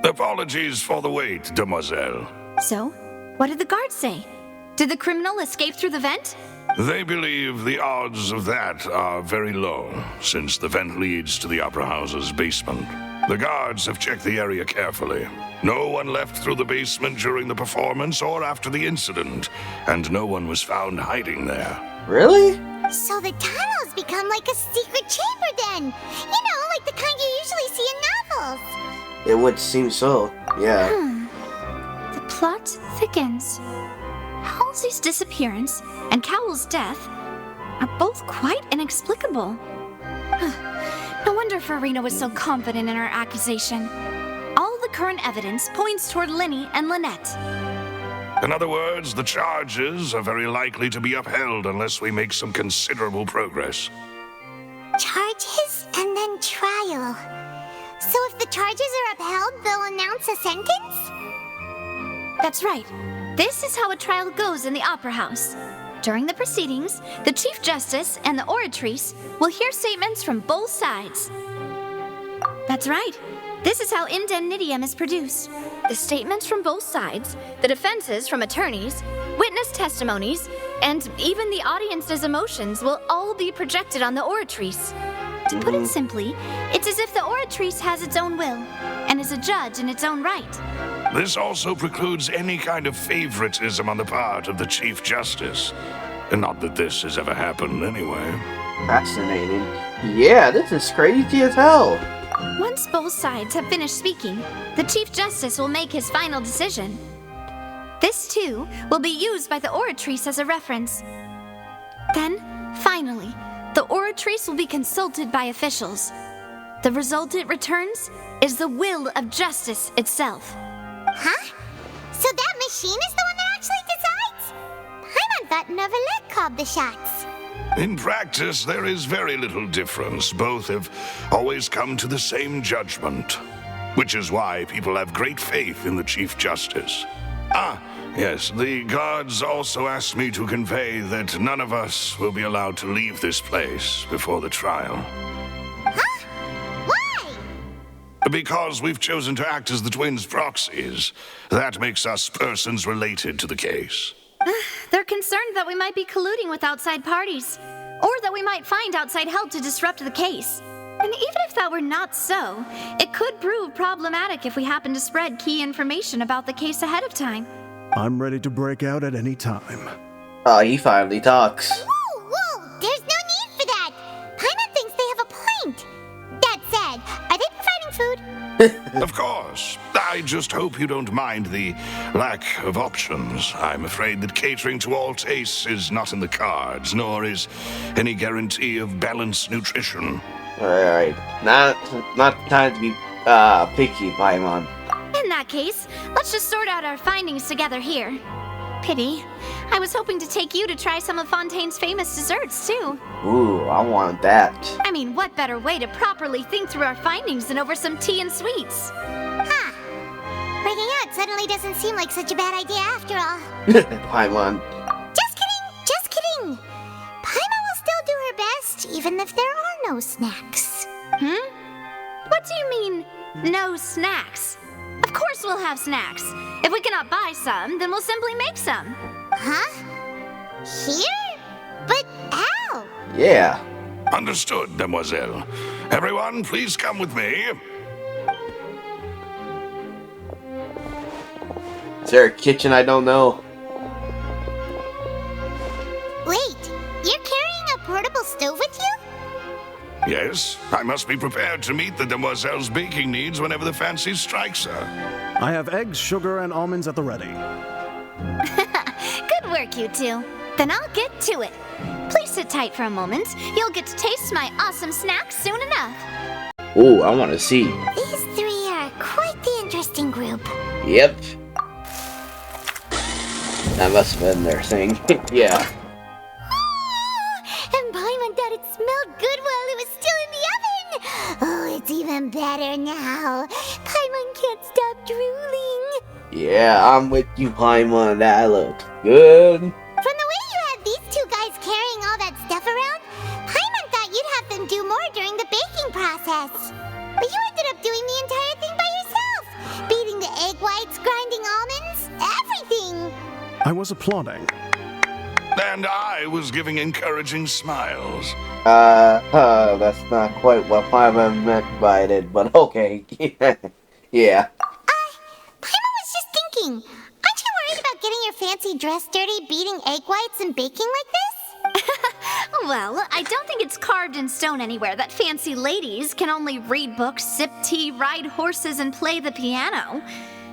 Apologies for the wait, demoiselle. So, what did the guards say? Did the criminal escape through the vent? They believe the odds of that are very low, since the vent leads to the Opera House's basement. The guards have checked the area carefully. No one left through the basement during the performance or after the incident, and no one was found hiding there. Really? So the tunnels become like a secret chamber then. You know, like the kind you usually see in novels. It would seem so, yeah. The plot thickens. Halsey's disappearance and Cowell's death are both quite inexplicable. No wonder Farina was so confident in her accusation. All the current evidence points toward Linny and Lynette. In other words, the charges are very likely to be upheld unless we make some considerable progress. Charges and then trial. So if the charges are upheld, they'll announce a sentence? That's right. This is how a trial goes in the Opera House. During the proceedings, the Chief Justice and the oratrice will hear statements from both sides. That's right. This is how indemnitium is produced. The statements from both sides, the defenses from attorneys, witness testimonies, and even the audience's emotions will all be projected on the oratrice. To put it simply, it's as if the oratrice has its own will and is a judge in its own right. This also precludes any kind of favoritism on the part of the Chief Justice. And not that this has ever happened anyway. Fascinating. Yeah, this is crazy as hell. Once both sides have finished speaking, the Chief Justice will make his final decision. This, too, will be used by the oratrice as a reference. Then, finally, the oratrice will be consulted by officials. The result it returns is the will of justice itself. Huh? So that machine is the one that called the shots. In practice, there is very little difference. Both have always come to the same judgment, which is why people have great faith in the Chief Justice. Ah, yes, the guards also asked me to convey that none of us will be allowed to leave this place before the trial. Huh? Why? Because we've chosen to act as the twins' proxies. That makes us persons related to the case. They're concerned that we might be colluding with outside parties, or that we might find outside help to disrupt the case. And even if that were not so, it could prove problematic if we happen to spread key information about the case ahead of time. I'm ready to break out at any time. Oh, he finally talks. Whoa, there's no need for that. Paimon thinks they have a point. That said, are they providing food? Of course. I just hope you don't mind the lack of options. I'm afraid that catering to all tastes is not in the cards, nor is any guarantee of balanced nutrition. Alright. Not time to be picky, Paimon. In that case, let's just sort out our findings together here. Pity. I was hoping to take you to try some of Fontaine's famous desserts, too. Ooh, I want that. I mean, what better way to properly think through our findings than over some tea and sweets? Huh. Breaking out suddenly doesn't seem like such a bad idea after all. Paimon. Just kidding. Paimon will still do her best, even if there are no snacks. What do you mean, no snacks? Of course we'll have snacks. If we cannot buy some, then we'll simply make some. Huh? Here? But how? Yeah. Understood, mademoiselle. Everyone, please come with me. Is there a kitchen I don't know? Wait, you're carrying a portable stove with you? Yes, I must be prepared to meet the demoiselle's baking needs whenever the fancy strikes her. I have eggs, sugar, and almonds at the ready. Good work, you two. Then I'll get to it. Please sit tight for a moment. You'll get to taste my awesome snacks soon enough. Ooh, I want to see. These three are quite the interesting group. Yep. That must have been their thing. Yeah. And Paimon thought it smelled good while it was still in the oven. Oh, it's even better now. Paimon can't stop drooling. Yeah, I'm with you, Paimon. That looked good. From the way you had these two guys carrying all that stuff around, Paimon thought you'd have them do more during the baking process. But you ended up doing the entire thing by yourself. Beating the egg whites, grinding almonds, everything. I was applauding. And I was giving encouraging smiles. That's not quite what Paimon meant by it, but okay. Yeah. Paimon was just thinking, aren't you worried about getting your fancy dress dirty beating egg whites and baking like this? Well, I don't think it's carved in stone anywhere that fancy ladies can only read books, sip tea, ride horses, and play the piano.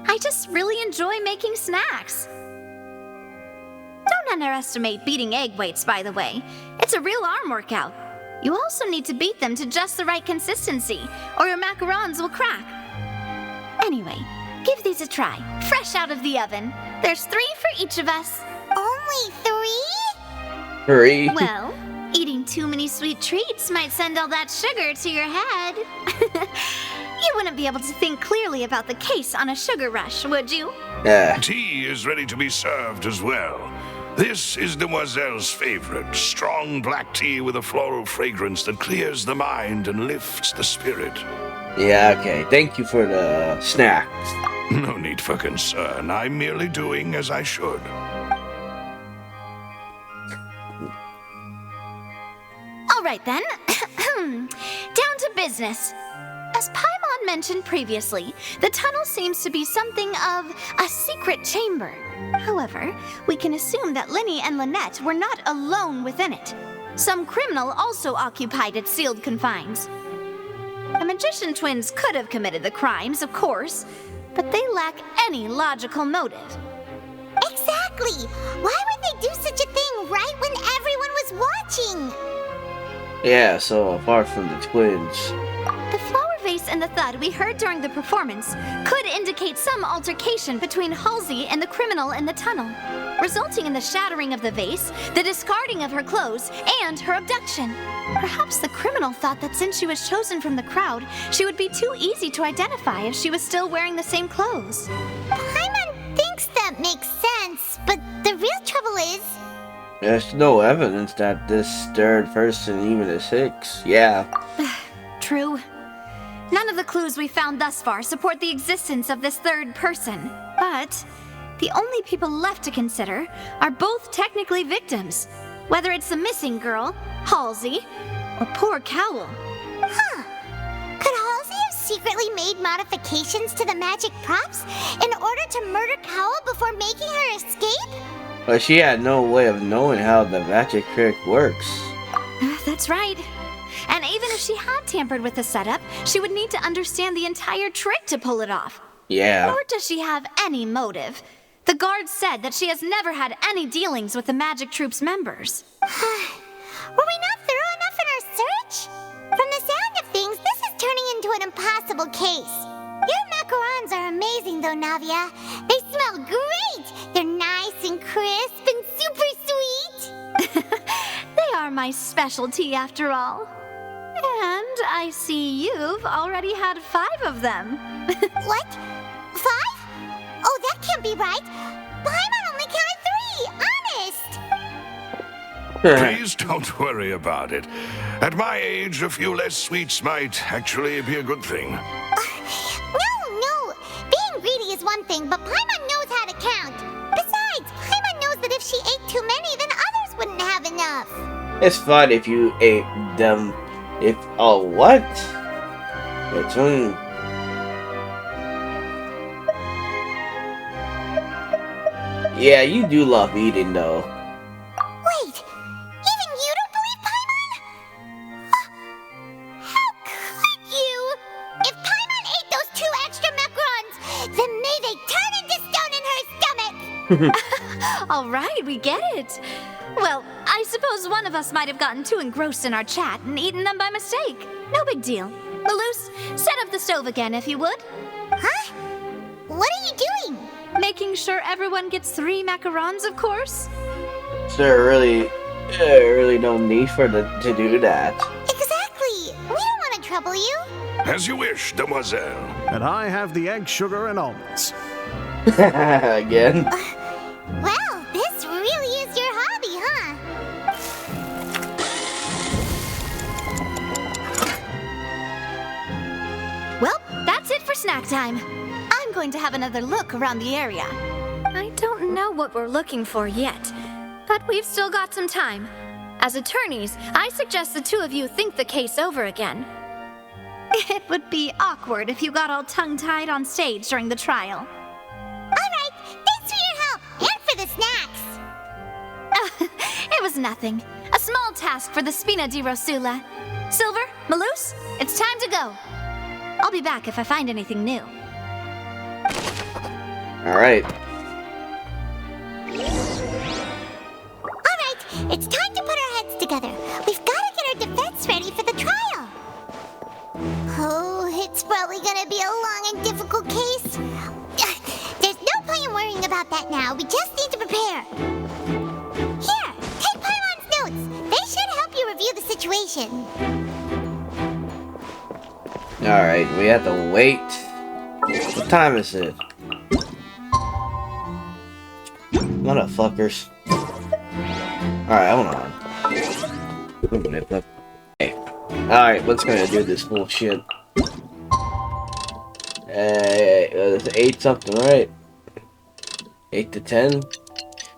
I just really enjoy making snacks. Don't underestimate beating egg whites, by the way. It's a real arm workout. You also need to beat them to just the right consistency, or your macarons will crack. Anyway, give these a try, fresh out of the oven. There's 3 for each of us. Only 3? 3? Well, eating too many sweet treats might send all that sugar to your head. You wouldn't be able to think clearly about the case on a sugar rush, would you? Tea is ready to be served as well. This is Demoiselle's favorite, strong black tea with a floral fragrance that clears the mind and lifts the spirit. Yeah, okay. Thank you for the snacks. No need for concern. I'm merely doing as I should. All right then. Down to business. As Paimon mentioned previously, the tunnel seems to be something of a secret chamber. However, we can assume that Linny and Lynette were not alone within it. Some criminal also occupied its sealed confines. The magician twins could have committed the crimes, of course, but they lack any logical motive. Exactly! Why would they do such a thing right when everyone was watching? Yeah, so apart from the twins. The flower vase and and the thud we heard during the performance could indicate some altercation between Halsey and the criminal in the tunnel, resulting in the shattering of the vase, the discarding of her clothes, and her abduction. Perhaps the criminal thought that since she was chosen from the crowd, she would be too easy to identify if she was still wearing the same clothes. Paimon thinks that makes sense, but the real trouble is... There's no evidence that this third person even exists. Yeah. True. None of the clues we found thus far support the existence of this third person, but the only people left to consider are both technically victims, whether it's the missing girl, Halsey, or poor Cowell. Huh. Could Halsey have secretly made modifications to the magic props in order to murder Cowell before making her escape? But she had no way of knowing how the magic trick works. That's right. And even if she had tampered with the setup, she would need to understand the entire trick to pull it off. Yeah. Nor does she have any motive. The guard said that she has never had any dealings with the magic troop's members. Were we not thorough enough in our search? From the sound of things, this is turning into an impossible case. Your macarons are amazing though, Navia. They smell great! They're nice and crisp and super sweet! They are my specialty after all. And I see you've already had 5 of them. What? 5? Oh, that can't be right. Paimon only counted 3, honest! Please don't worry about it. At my age, a few less sweets might actually be a good thing. No. Being greedy is one thing, but Paimon knows how to count. Besides, Paimon knows that if she ate too many, then others wouldn't have enough. It's fun if you ate them. Oh, what? It's Yeah, you do love eating though. Wait, even you don't believe Paimon? How could you? If Paimon ate those 2 extra macarons, then may they turn into stone in her stomach! All right, we get it. Well, I suppose one of us might have gotten too engrossed in our chat and eaten them by mistake. No big deal. Maloose, set up the stove again if you would. Huh? What are you doing? Making sure everyone gets 3 macarons, of course. Is there really no need for to do that? Exactly. We don't want to trouble you. As you wish, demoiselle. And I have the egg, sugar, and almonds. Again? Well, this really is your hobby, huh? Well, that's it for snack time. I'm going to have another look around the area. I don't know what we're looking for yet, but we've still got some time. As attorneys, I suggest the 2 of you think the case over again. It would be awkward if you got all tongue-tied on stage during the trial. Alright, thanks for your help, and for the snacks. It was nothing. A small task for the Spina di Rosula. Silver, Maloose, it's time to go. I'll be back if I find anything new. Alright. Alright, it's time to put our heads together. We've got to get our defense ready for the trial. Oh, it's probably gonna be a long and difficult case. There's no point in worrying about that now. We just need to prepare. Here, take Paimon's notes. They should help you review the situation. Alright, we have to wait. What time is it? Motherfuckers. Alright, hold on. Okay. Alright, what's gonna do this bullshit? It's 8 something, right? 8 to 10?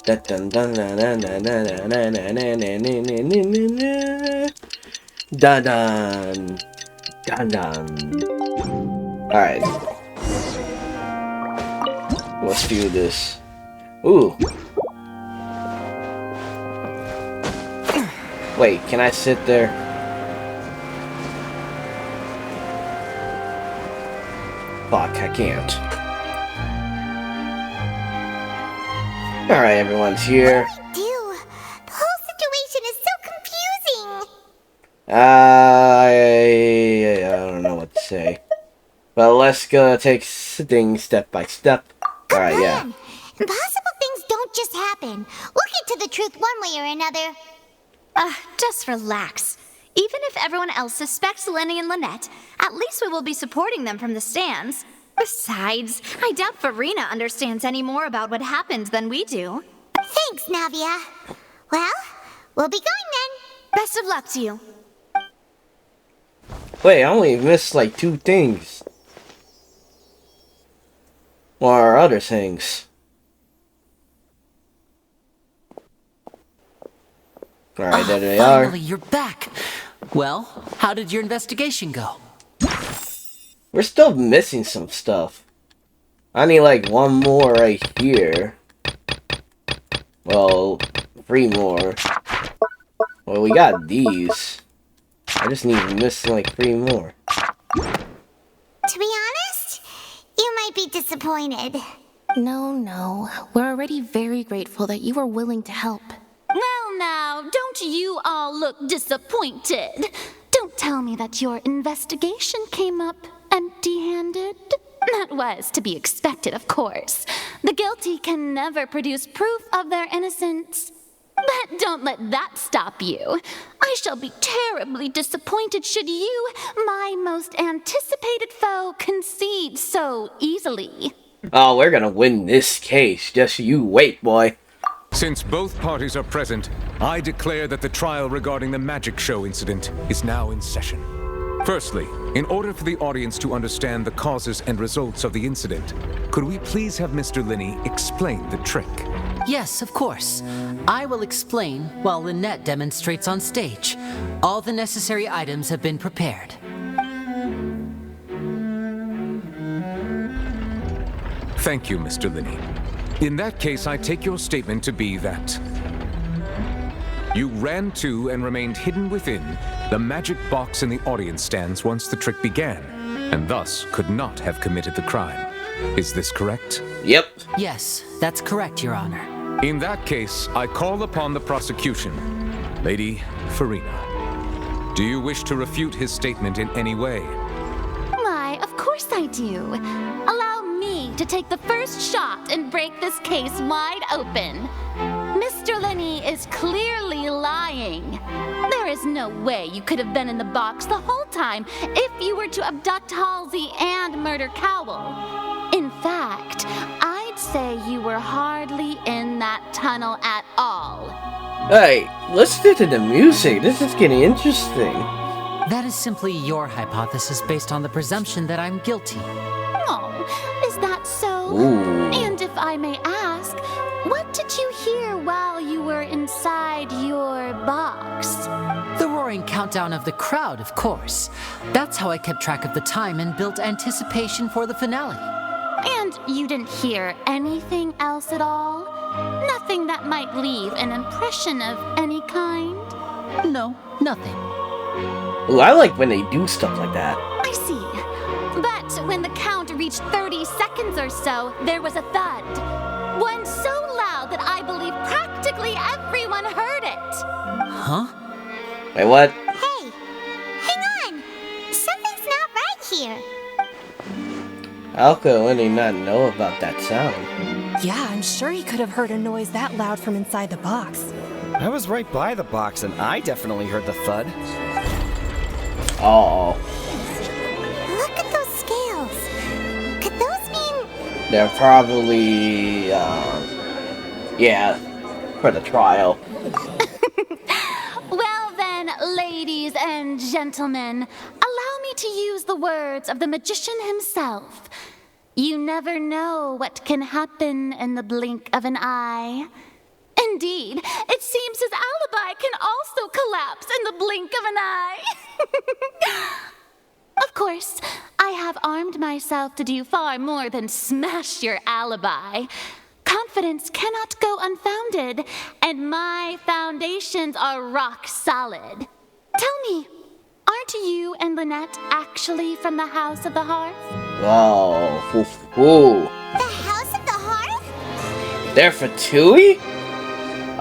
Dun dun dun dun dun dun dun dun dun dun dun. Alright. Let's do this. Ooh. Wait, can I sit there? Fuck, I can't. Alright, everyone's here. What do we do? The whole situation is so confusing. I don't know what to say. Well, let's go take things step by step. Alright, yeah. Impossible things don't just happen. We'll get to the truth one way or another. Just relax. Even if everyone else suspects Lenny and Lynette, at least we will be supporting them from the stands. Besides, I doubt Farina understands any more about what happened than we do. Thanks, Navia. Well, we'll be going then. Best of luck to you. Wait, I only missed like 2 things. Or other things. Alright, there they are. Finally, you're back. Well, how did your investigation go? We're still missing some stuff. I need like 1 more right here. Well, 3 more. Well, we got these. I just need to miss like 3 more. To be honest, you might be disappointed. No. We're already very grateful that you were willing to help. Well, now, don't you all look disappointed? Don't tell me that your investigation came up empty-handed. That was to be expected, of course. The guilty can never produce proof of their innocence. But don't let that stop you. I shall be terribly disappointed should you, my most anticipated foe, concede so easily. Oh, we're gonna win this case. Just you wait, boy. Since both parties are present, I declare that the trial regarding the magic show incident is now in session. Firstly, in order for the audience to understand the causes and results of the incident, could we please have Mr. Linney explain the trick? Yes, of course. I will explain while Lynette demonstrates on stage. All the necessary items have been prepared. Thank you, Mr. Linney. In that case, I take your statement to be that you ran to and remained hidden within the magic box in the audience stands once the trick began, and thus could not have committed the crime. Is this correct? Yep. Yes, that's correct, Your Honor. In that case, I call upon the prosecution. Lady Farina, do you wish to refute his statement in any way? Why, of course I do. Allow me to take the first shot and break this case wide open. Mr. Linney is clearly lying. There is no way you could have been in the box the whole time if you were to abduct Halsey and murder Cowell. In fact, I'd say you were hardly in that tunnel at all. Hey, listen to the music. This is getting interesting. That is simply your hypothesis based on the presumption that I'm guilty. Oh, is that so? Ooh. And if I may ask, what did you hear while you were inside your box? The roaring countdown of the crowd, of course. That's how I kept track of the time and built anticipation for the finale. And you didn't hear anything else at all? Nothing that might leave an impression of any kind? No, nothing. Ooh, I like when they do stuff like that. I see. But when the count reached 30 seconds or so, there was a thud. One so loud that I believe practically everyone heard it. Huh? Wait, what? Hey, hang on. Something's not right here. How could Lenny not know about that sound? Yeah, I'm sure he could have heard a noise that loud from inside the box. I was right by the box and I definitely heard the thud. Oh. Look at those scales. Could those mean... They're probably, yeah, for the trial. Well then, ladies and gentlemen, allow me to use the words of the magician himself. You never know what can happen in the blink of an eye. Indeed, it seems his alibi can also collapse in the blink of an eye. Of course, I have armed myself to do far more than smash your alibi. Confidence cannot go unfounded, and my foundations are rock solid. Tell me, aren't you and Lynette actually from the House of the Hearth? Oh, ooh. The House of the Hearth? They're for Tui?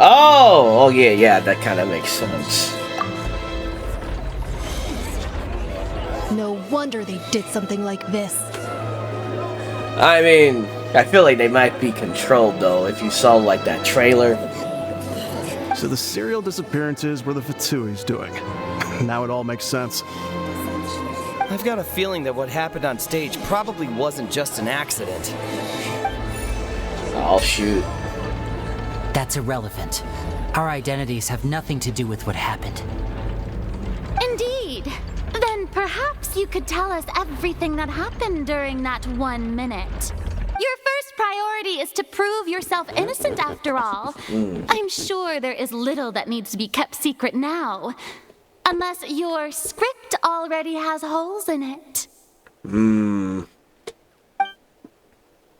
Oh, yeah, that kind of makes sense. No wonder they did something like this. I mean, I feel like they might be controlled though, if you saw like that trailer. So the serial disappearances were the Fatsui's doing. Now it all makes sense. I've got a feeling that what happened on stage probably wasn't just an accident. Oh, shoot. That's irrelevant. Our identities have nothing to do with what happened. Indeed. Then perhaps you could tell us everything that happened during that 1 minute. Your first priority is to prove yourself innocent after all. I'm sure there is little that needs to be kept secret now. Unless your script already has holes in it.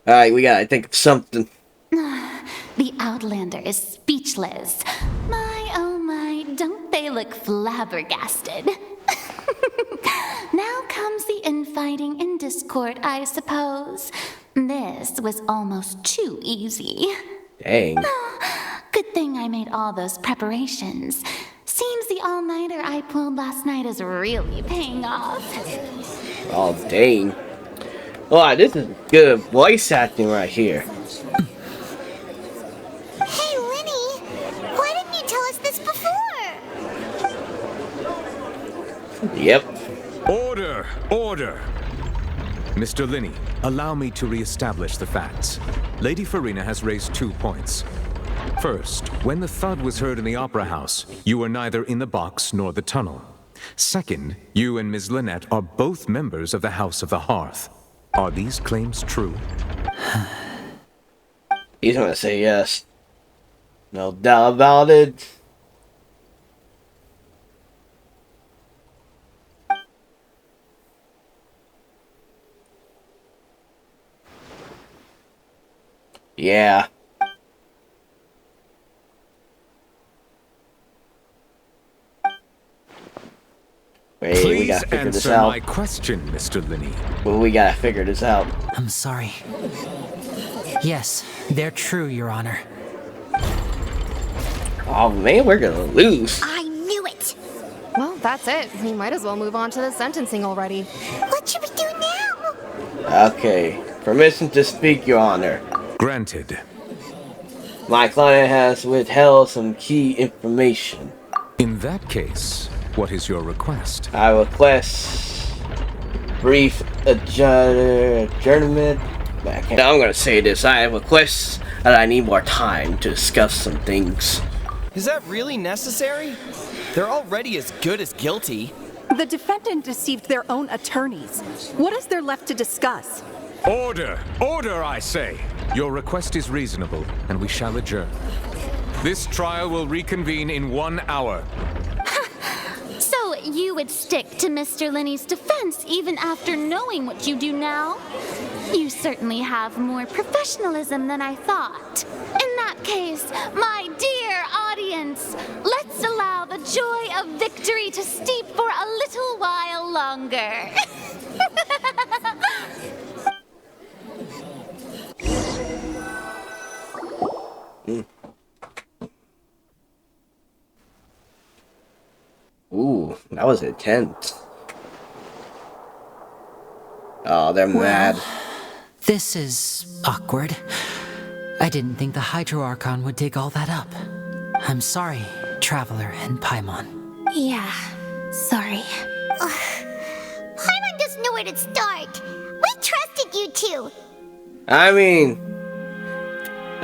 Alright, we gotta think of something. The Outlander is speechless. My, oh my, don't they look flabbergasted? Now comes the infighting and discord, I suppose. This was almost too easy. Dang. Good thing I made all those preparations. Seems the all-nighter I pulled last night is really paying off. Oh, dang. Wow, this is good voice acting right here. Hey, Linny, why didn't you tell us this before? Yep. Order! Order! Mr. Linney, allow me to re-establish the facts. Lady Farina has raised 2 points. First, when the thud was heard in the Opera House, you were neither in the box nor the tunnel. Second, you and Ms. Lynette are both members of the House of the Hearth. Are these claims true? He's gonna say yes. No doubt about it. Yeah. Wait, Please we gotta figure this answer out. my question, Mr. Linney. Well, we gotta figure this out. I'm sorry. Yes, they're true, Your Honor. Oh man, we're gonna lose. I knew it. Well, that's it. We might as well move on to the sentencing already. What should we do now? Okay. Permission to speak, Your Honor. Granted. My client has withheld some key information. In that case, what is your request? I request brief adjournment. Now I'm gonna say this. I request that I need more time to discuss some things. Is that really necessary? They're already as good as guilty. The defendant deceived their own attorneys. What is there left to discuss? Order! Order, I say! Your request is reasonable, and we shall adjourn. This trial will reconvene in 1 hour. So you would stick to Mr. Linney's defense even after knowing what you do now? You certainly have more professionalism than I thought. In that case, my dear audience, let's allow the joy of victory to steep for a little while longer. Ooh, that was intense. Oh, they're mad. This is awkward. I didn't think the Hydro Archon would dig all that up. I'm sorry, Traveler and Paimon. Yeah, sorry. Paimon doesn't know where to start. We trusted you two. I mean,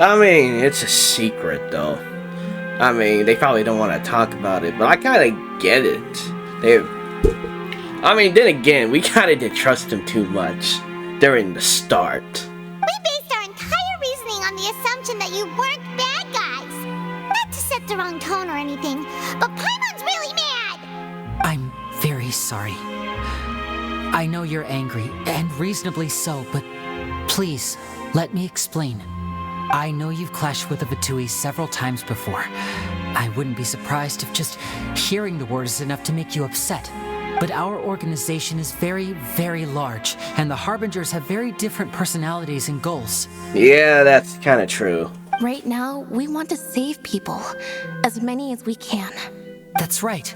it's a secret though. I mean, they probably don't want to talk about it, but I kind of get it. Then again, we kind of did trust them too much during the start. We based our entire reasoning on the assumption that you weren't bad guys. Not to set the wrong tone or anything, but Paimon's really mad. I'm very sorry. I know you're angry, and reasonably so, but please, let me explain. I know you've clashed with the Vatui several times before. I wouldn't be surprised if just hearing the word is enough to make you upset. But our organization is very, very large, and the Harbingers have very different personalities and goals. Yeah, that's kind of true. Right now, we want to save people. As many as we can. That's right.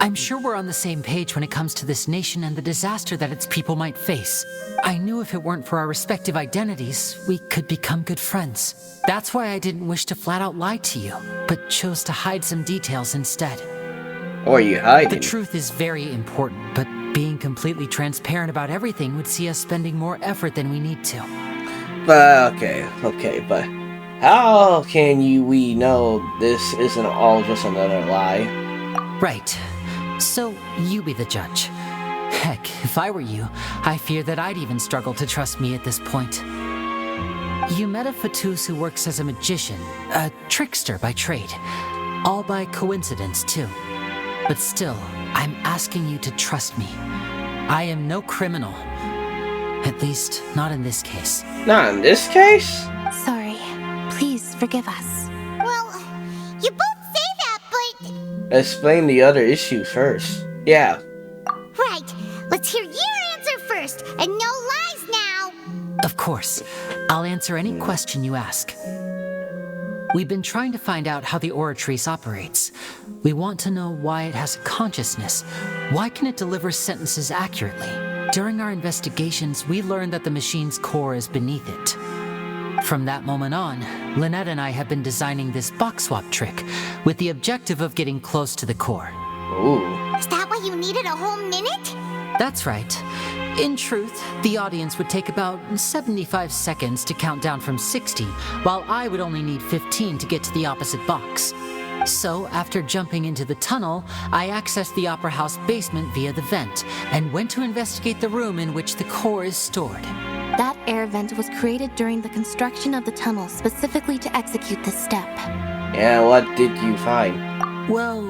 I'm sure we're on the same page when it comes to this nation and the disaster that its people might face. I knew if it weren't for our respective identities, we could become good friends. That's why I didn't wish to flat out lie to you, but chose to hide some details instead. Or you hiding? The truth is very important, but being completely transparent about everything would see us spending more effort than we need to. But okay, but how can we know this isn't all just another lie? Right. So, you be the judge. Heck, if I were you, I fear that I'd even struggle to trust me at this point. You met a Fatus who works as a magician, a trickster by trade. All by coincidence, too. But still, I'm asking you to trust me. I am no criminal. At least, not in this case. Not in this case? Sorry. Please forgive us. Well, you both say that, but... Explain the other issue first. Yeah. Right. Let's hear your answer first, and no lies now. Of course. I'll answer any question you ask. We've been trying to find out how the Oratrice operates. We want to know why it has a consciousness. Why can it deliver sentences accurately? During our investigations, we learned that the machine's core is beneath it. From that moment on, Lynette and I have been designing this box swap trick with the objective of getting close to the core. Ooh. Is that why you needed a whole minute? That's right. In truth, the audience would take about 75 seconds to count down from 60, while I would only need 15 to get to the opposite box. So, after jumping into the tunnel, I accessed the Opera House basement via the vent, and went to investigate the room in which the core is stored. That air vent was created during the construction of the tunnel specifically to execute this step. Yeah, what did you find? Well,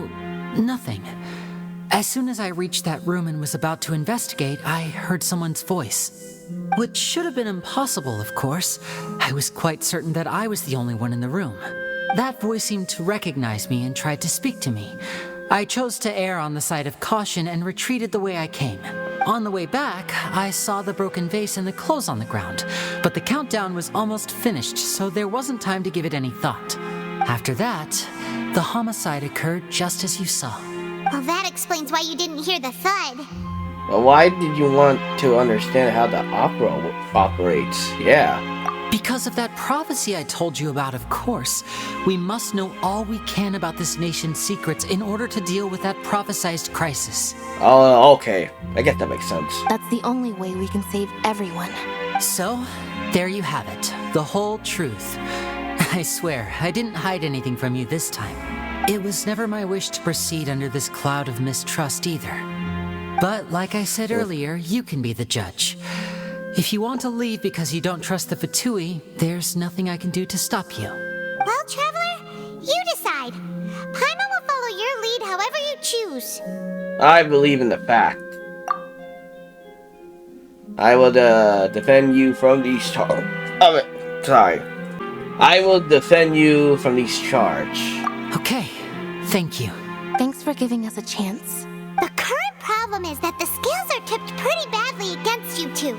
nothing. As soon as I reached that room and was about to investigate, I heard someone's voice. Which should have been impossible, of course. I was quite certain that I was the only one in the room. That voice seemed to recognize me and tried to speak to me. I chose to err on the side of caution and retreated the way I came. On the way back, I saw the broken vase and the clothes on the ground, but the countdown was almost finished, so there wasn't time to give it any thought. After that, the homicide occurred just as you saw. Well, that explains why you didn't hear the thud. Well, why did you want to understand how the opera operates? Yeah. Because of that prophecy I told you about, of course. We must know all we can about this nation's secrets in order to deal with that prophesized crisis. Oh, okay. I guess that makes sense. That's the only way we can save everyone. So, there you have it. The whole truth. I swear, I didn't hide anything from you this time. It was never my wish to proceed under this cloud of mistrust either. But, like I said earlier, you can be the judge. If you want to leave because you don't trust the Fatui, there's nothing I can do to stop you. Well, Traveler, you decide. Paimon will follow your lead however you choose. I believe in the fact. I will defend you from these charges. I will defend you from these charges. Okay, thank you. Thanks for giving us a chance. The current problem is that the scales are tipped pretty badly against you two.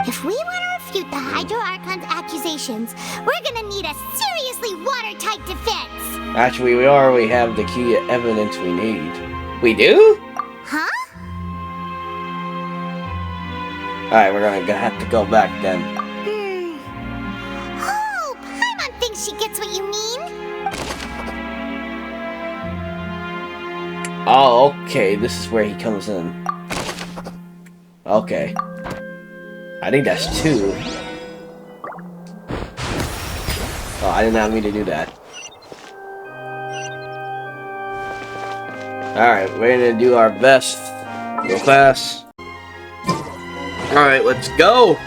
If we want to refute the Hydro Archon's accusations, we're gonna need a seriously watertight defense. Actually, we already have the key evidence we need. We do? Huh? Alright, we're gonna have to go back then. Oh, Paimon thinks she gets what you mean. Oh, okay, this is where he comes in. Okay. I think that's 2. Oh, I did not mean to do that. Alright, we're gonna do our best real fast. Alright, let's go!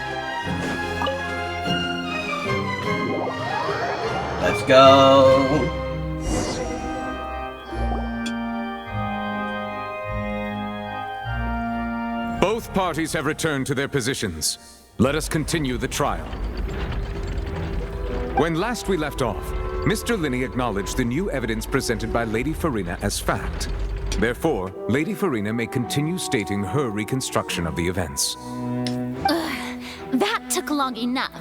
Let's go! Both parties have returned to their positions. Let us continue the trial. When last we left off, Mr. Linney acknowledged the new evidence presented by Lady Farina as fact. Therefore, Lady Farina may continue stating her reconstruction of the events. That took long enough.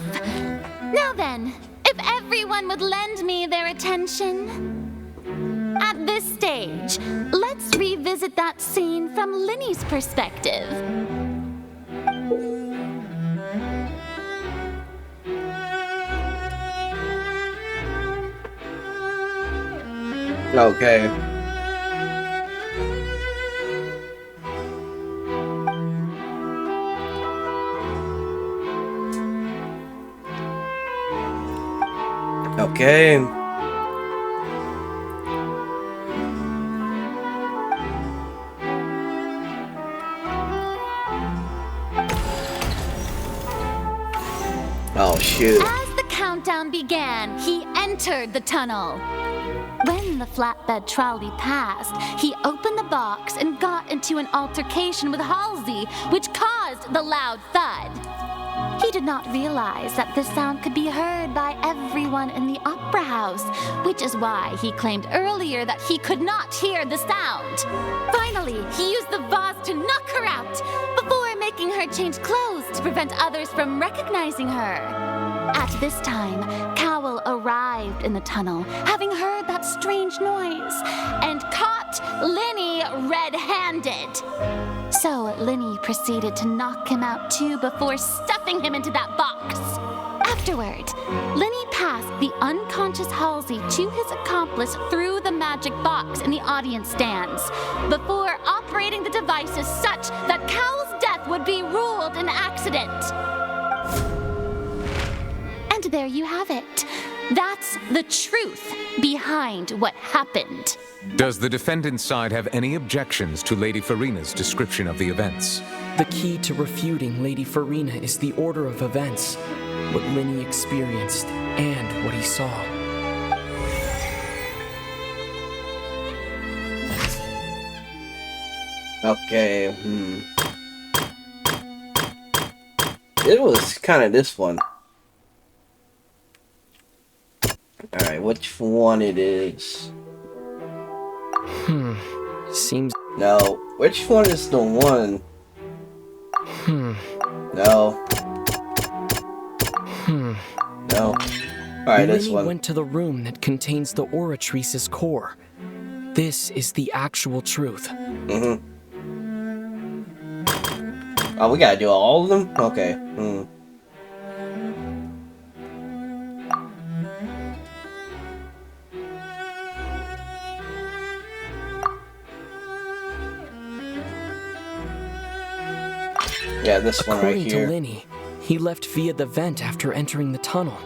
Now then, if everyone would lend me their attention. At this stage, let's revisit revisit that scene from Linny's perspective. Okay. Okay. Oh, shoot. As the countdown began, he entered the tunnel. When the flatbed trolley passed, he opened the box and got into an altercation with Halsey, which caused the loud thud. He did not realize that the sound could be heard by everyone in the opera house, which is why he claimed earlier that he could not hear the sound. Finally, he used the vase to knock her out before making her change clothes to prevent others from recognizing her. At this time, Cowell arrived in the tunnel, having heard that strange noise, and caught Linny red-handed. So Linny proceeded to knock him out too before stuffing him into that box. Afterward, Linny passed the unconscious Halsey to his accomplice through the magic box in the audience stands, before operating the devices such that Cowell's death would be ruled an accident. And there you have it. That's the truth behind what happened. Does the defendant's side have any objections to Lady Farina's description of the events? The key to refuting Lady Farina is the order of events, what Linny experienced, and what he saw. Okay, It was kind of this one. Alright, which one it is? Seems... No, which one is the one? No. No. Alright, this Linny one. went to the room that contains the Oratrice's core. This is the actual truth. Oh, we gotta do all of them? Okay. Yeah, this one right here. According to Linny, he left via the vent after entering the tunnel.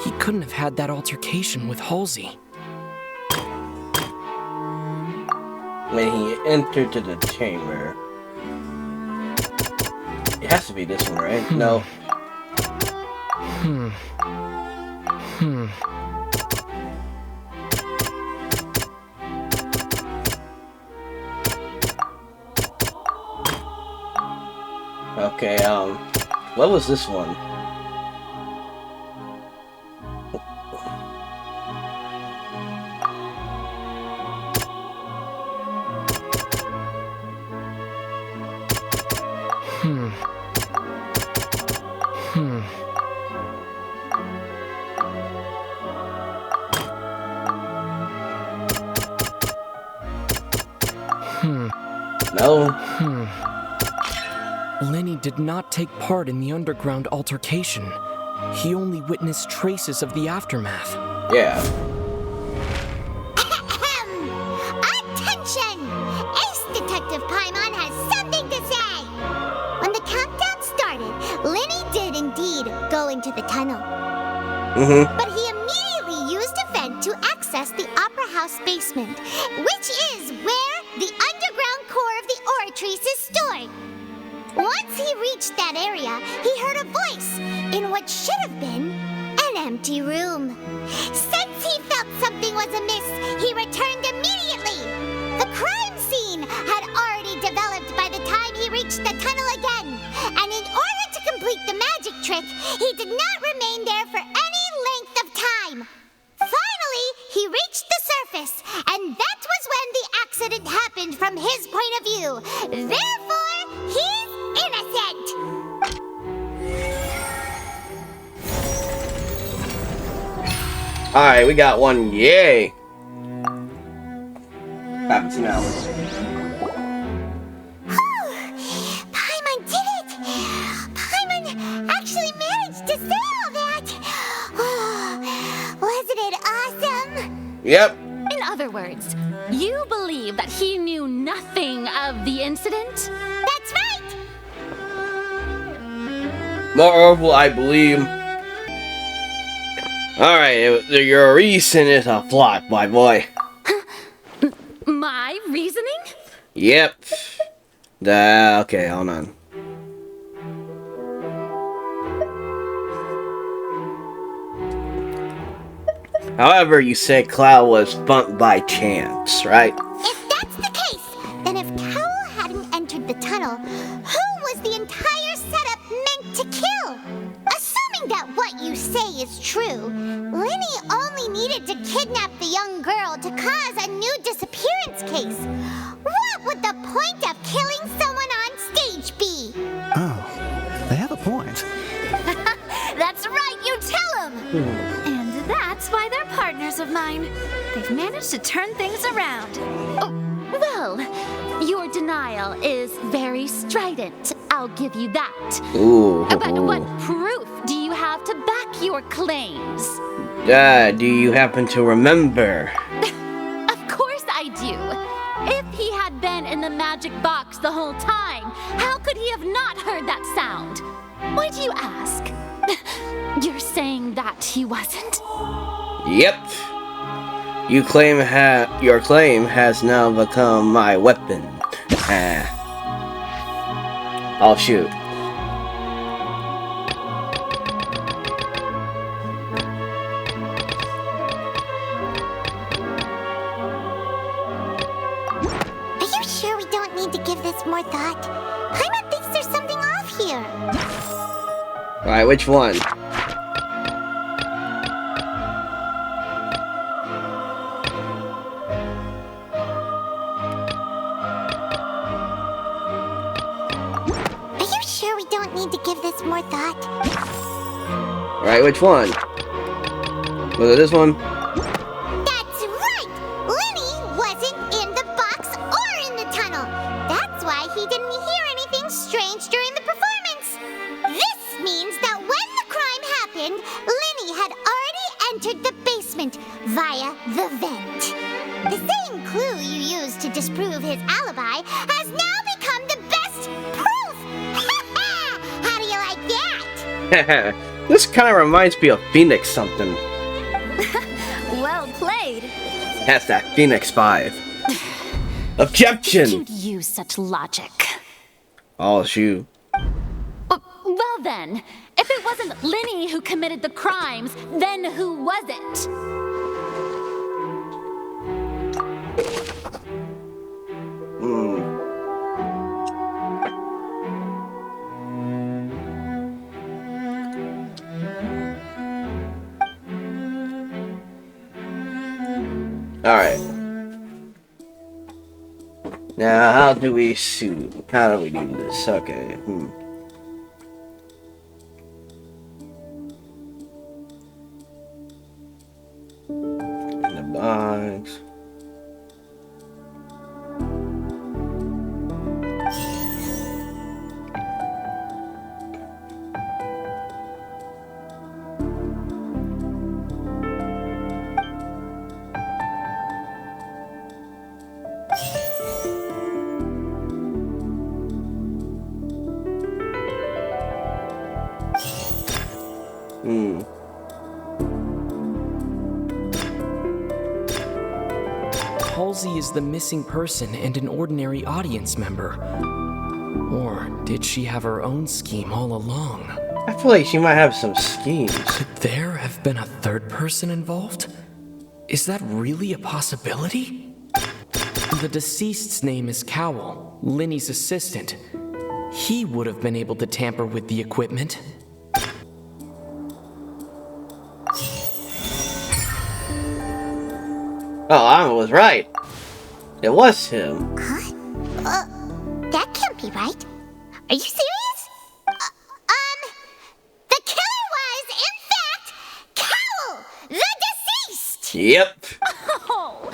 He couldn't have had that altercation with Halsey. When he entered to the chamber. It has to be this one, right? No. Okay, what was this one? No. Linny did not take part in the underground altercation. He only witnessed traces of the aftermath. Yeah. Attention! Ace Detective Paimon has something to say! When the countdown started, Linny did indeed go into the tunnel. But he immediately used a vent to access the Opera House basement, which is where the underground core of the Oratrice is stored. Once he reached that area, he heard a voice in what should have been an empty room. Since he felt something was amiss, he returned immediately. The crime scene had already developed by the time he reached the tunnel again, and in order to complete the magic trick, he did not remain there for any length of time. Finally, he reached the surface, and that was when the accident happened from his point of view. Therefore, he's innocent! Alright, we got one. Yay! What happens now? say all that? Wasn't it awesome? Yep. In other words, you believe that he knew nothing of the incident? That's right! Moreover, I believe... Alright, your reason is a flop, my boy. My reasoning? Yep. Okay, hold on. However, you said Cloud was bumped by chance, right? If that's the case, then if Cowell hadn't entered the tunnel, who was the entire setup meant to kill? Assuming that what you say is true, Linny only needed to kidnap the young girl to cause a new disappearance case. What would the point of killing someone on stage be? Oh, they have a point. That's right, you tell them! And that's why they're partners of mine. They've managed to turn things around. Oh, well, your denial is very strident. I'll give you that. Ooh. But what proof do you have to back your claims? Do you happen to remember? Of course I do. If he had been in the magic box the whole time, how could he have not heard that sound? Why do you ask? You're saying that he wasn't? Yep. Your claim has now become my weapon. I'll shoot. Are you sure we don't need to give this more thought? Paimon thinks there's something off here. Alright, which one? Are you sure we don't need to give this more thought? Alright, which one? Was it this one? That's right! Linny wasn't in the box or in the tunnel. That's why he didn't hear anything strange during the performance. This means that when the crime happened, Linny had already entered the basement via the vent. The same clue you used to disprove his alibi has now become the best proof! How do you like that? This kind of reminds me of Phoenix something. Well played. That's that Phoenix 5. Objection! You'd use such logic. Oh, shoot. Well then, if it wasn't Linny who committed the crimes, then who was it? Alright. Now, how do we sue? How do we do this? Okay. In the box. Halsey is the missing person and an ordinary audience member. Or did she have her own scheme all along? I feel like she might have some schemes. Could there have been a third person involved? Is that really a possibility? The deceased's name is Cowell, Linny's assistant. He would have been able to tamper with the equipment. Oh, I was right. It was him. That can't be right. Are you serious? The killer was, in fact, Cowell, the deceased! Yep. Oh,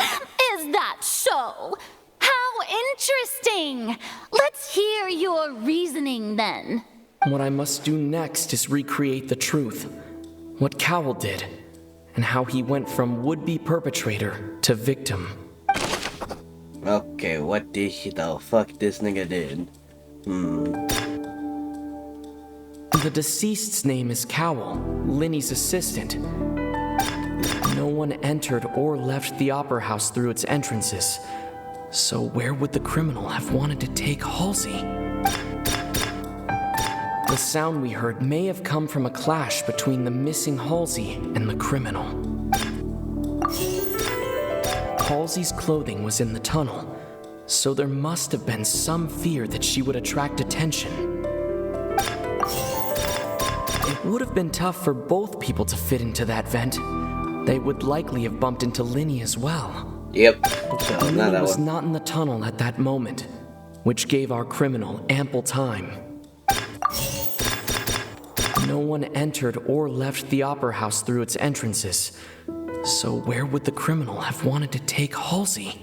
is that so? How interesting! Let's hear your reasoning then. What I must do next is recreate the truth. What Cowell did, and how he went from would-be perpetrator to victim. Okay, what the fuck this nigga did? The deceased's name is Cowell, Linny's assistant. No one entered or left the Opera House through its entrances. So where would the criminal have wanted to take Halsey? The sound we heard may have come from a clash between the missing Halsey and the criminal. Halsey's clothing was in the tunnel, so there must have been some fear that she would attract attention. It would have been tough for both people to fit into that vent. They would likely have bumped into Linny as well. Yep. So, Linny was not in the tunnel at that moment, which gave our criminal ample time. No one entered or left the Opera House through its entrances. So where would the criminal have wanted to take Halsey?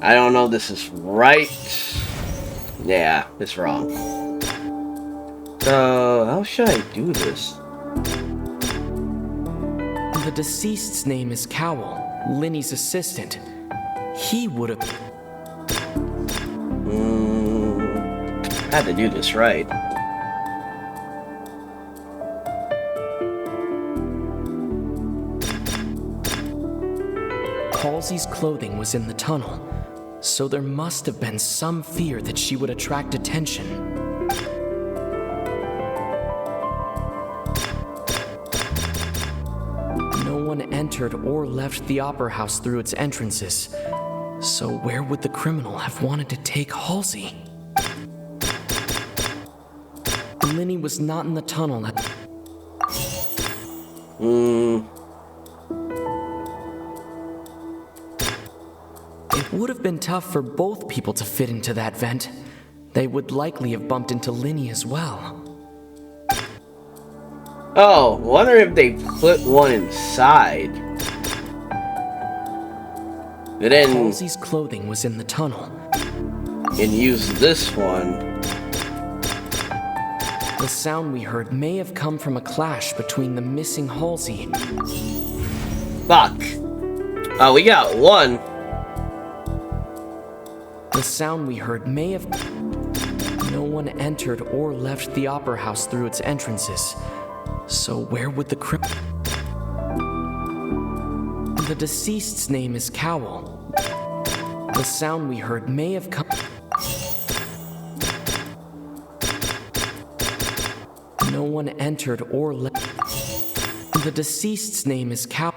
I don't know if this is right. Yeah, it's wrong. So, how should I do this? The deceased's name is Cowell, Linny's assistant. He would have... I had to do this right. Halsey's clothing was in the tunnel, so there must have been some fear that she would attract attention. No one entered or left the Opera House through its entrances, so where would the criminal have wanted to take Halsey? Linny was not in the tunnel at... It would have been tough for both people to fit into that vent. They would likely have bumped into Linny as well. Oh, wonder if they put one inside. And then Halsey's clothing was in the tunnel. And use this one. The sound we heard may have come from a clash between the missing Halsey. Fuck. Oh, we got one. The sound we heard may have... No one entered or left the Opera House through its entrances. So where would the The deceased's name is Cowell. The sound we heard may have come... No one entered or left... The deceased's name is Cowell.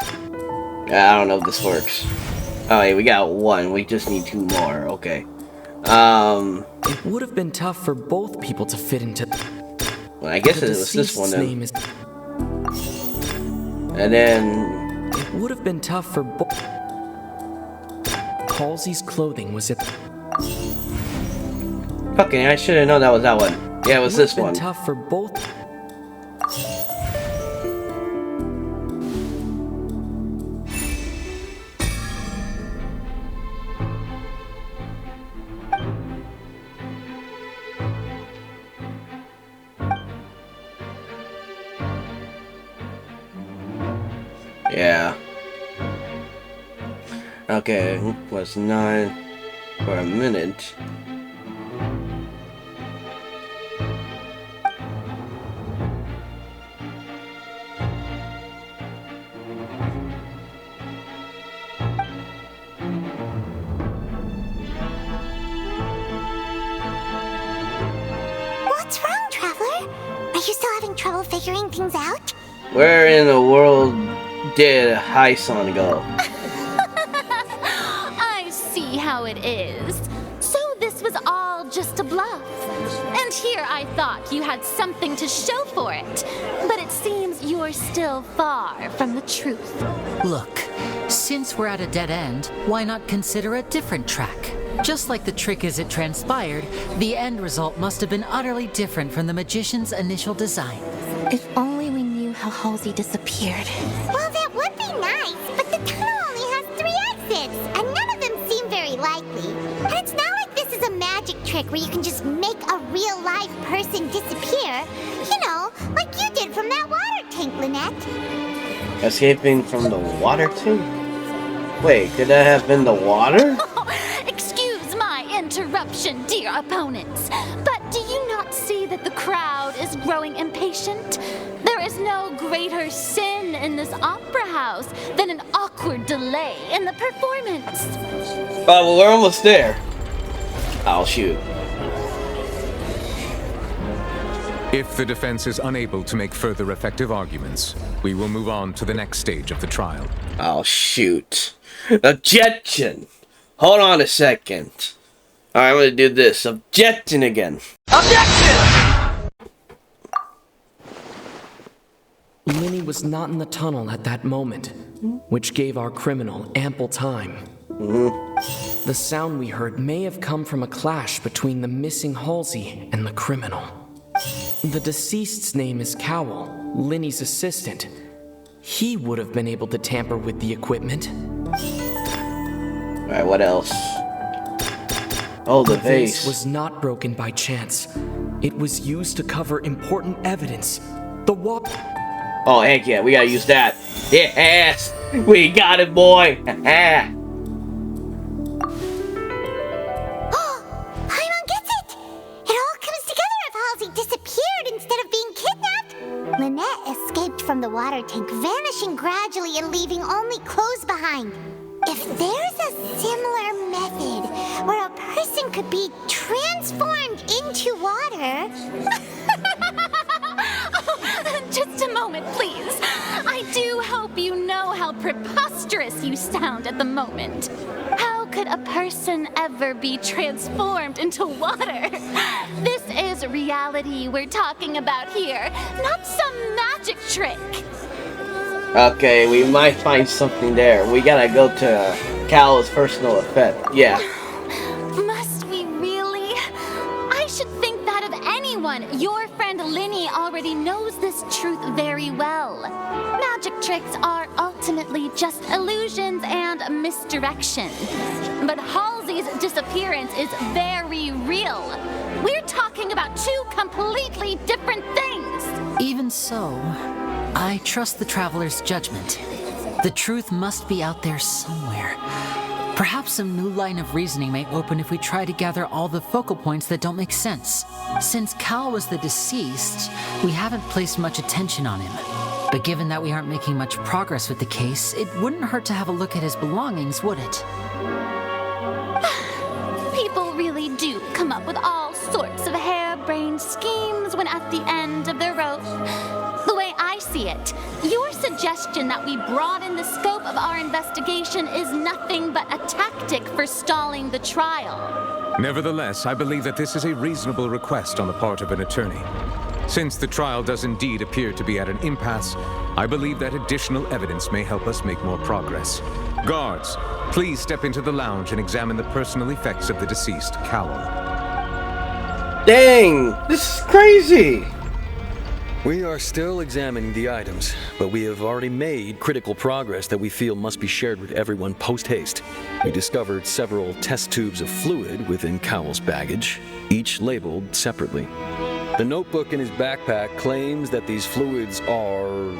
I don't know if this works. Oh, hey, we got one. We just need two more. Okay. It would have been tough for both people to fit into... Well, I guess it was this one then. And then... It would have been tough for both... Halsey's clothing was it... Fucking, I should have known that was that one. Yeah, it was this one. It would have been tough for both... Yeah. Okay, was 9 for a minute. What's wrong, Traveler? Are you still having trouble figuring things out? Where in the world did Hyson go? I see how it is. So this was all just a bluff. And here I thought you had something to show for it. But it seems you're still far from the truth. Look, since we're at a dead end, why not consider a different track? Just like the trick as it transpired, the end result must have been utterly different from the magician's initial design. If only we knew how Halsey disappeared. Well, that would be nice, but the tunnel only has 3 exits, and none of them seem very likely. And it's not like this is a magic trick where you can just make a real live person disappear. You know, like you did from that water tank, Lynette. Escaping from the water tank? Wait, could that have been the water? Excuse my interruption, dear opponents, but do you not see that the crowd is growing impatient? There is no greater sin in this opera house than an awkward delay in the performance. Oh, well, we're almost there. Oh, shoot. If the defense is unable to make further effective arguments, we will move on to the next stage of the trial. Oh, shoot. Objection! Hold on a second. Alright, I'm gonna do this. Objection again. Objection! Linny was not in the tunnel at that moment, which gave our criminal ample time. The sound we heard may have come from a clash between the missing Halsey and the criminal. The deceased's name is Cowell, Linny's assistant. He would have been able to tamper with the equipment. Alright, what else? Oh, the vase was not broken by chance. It was used to cover important evidence. The wop. Oh, heck yeah, we gotta use that. Yes! We got it, boy! Paimon gets it! It all comes together if Halsey disappeared instead of being kidnapped. Lynette escaped from the water tank, vanishing gradually and leaving only clothes behind. If there's a similar method where a person could be transformed into water... Just a moment, please. I do hope you know how preposterous you sound at the moment. How could a person ever be transformed into water? This is reality we're talking about here, not some magic trick. Okay, we might find something there. We gotta go to Cal's personal effect. Yeah. Must we really? I should think that of anyone. Your friend Linny already knows this truth very well. Magic tricks are ultimately just illusions and misdirection. But Halsey's disappearance is very real. We're talking about two completely different things. Even so, I trust the traveler's judgment. The truth must be out there somewhere. Perhaps some new line of reasoning may open if we try to gather all the focal points that don't make sense. Since Cal was the deceased, we haven't placed much attention on him. But given that we aren't making much progress with the case, it wouldn't hurt to have a look at his belongings, would it? People really do come up with all sorts of harebrained schemes when at the end of their rope. The way I see it, your suggestion that we broaden the scope of our investigation is nothing but a tactic for stalling the trial. Nevertheless, I believe that this is a reasonable request on the part of an attorney. Since the trial does indeed appear to be at an impasse, I believe that additional evidence may help us make more progress. Guards, please step into the lounge and examine the personal effects of the deceased, Cowell. Dang! This is crazy! We are still examining the items, but we have already made critical progress that we feel must be shared with everyone post-haste. We discovered several test tubes of fluid within Cowell's baggage, each labeled separately. The notebook in his backpack claims that these fluids are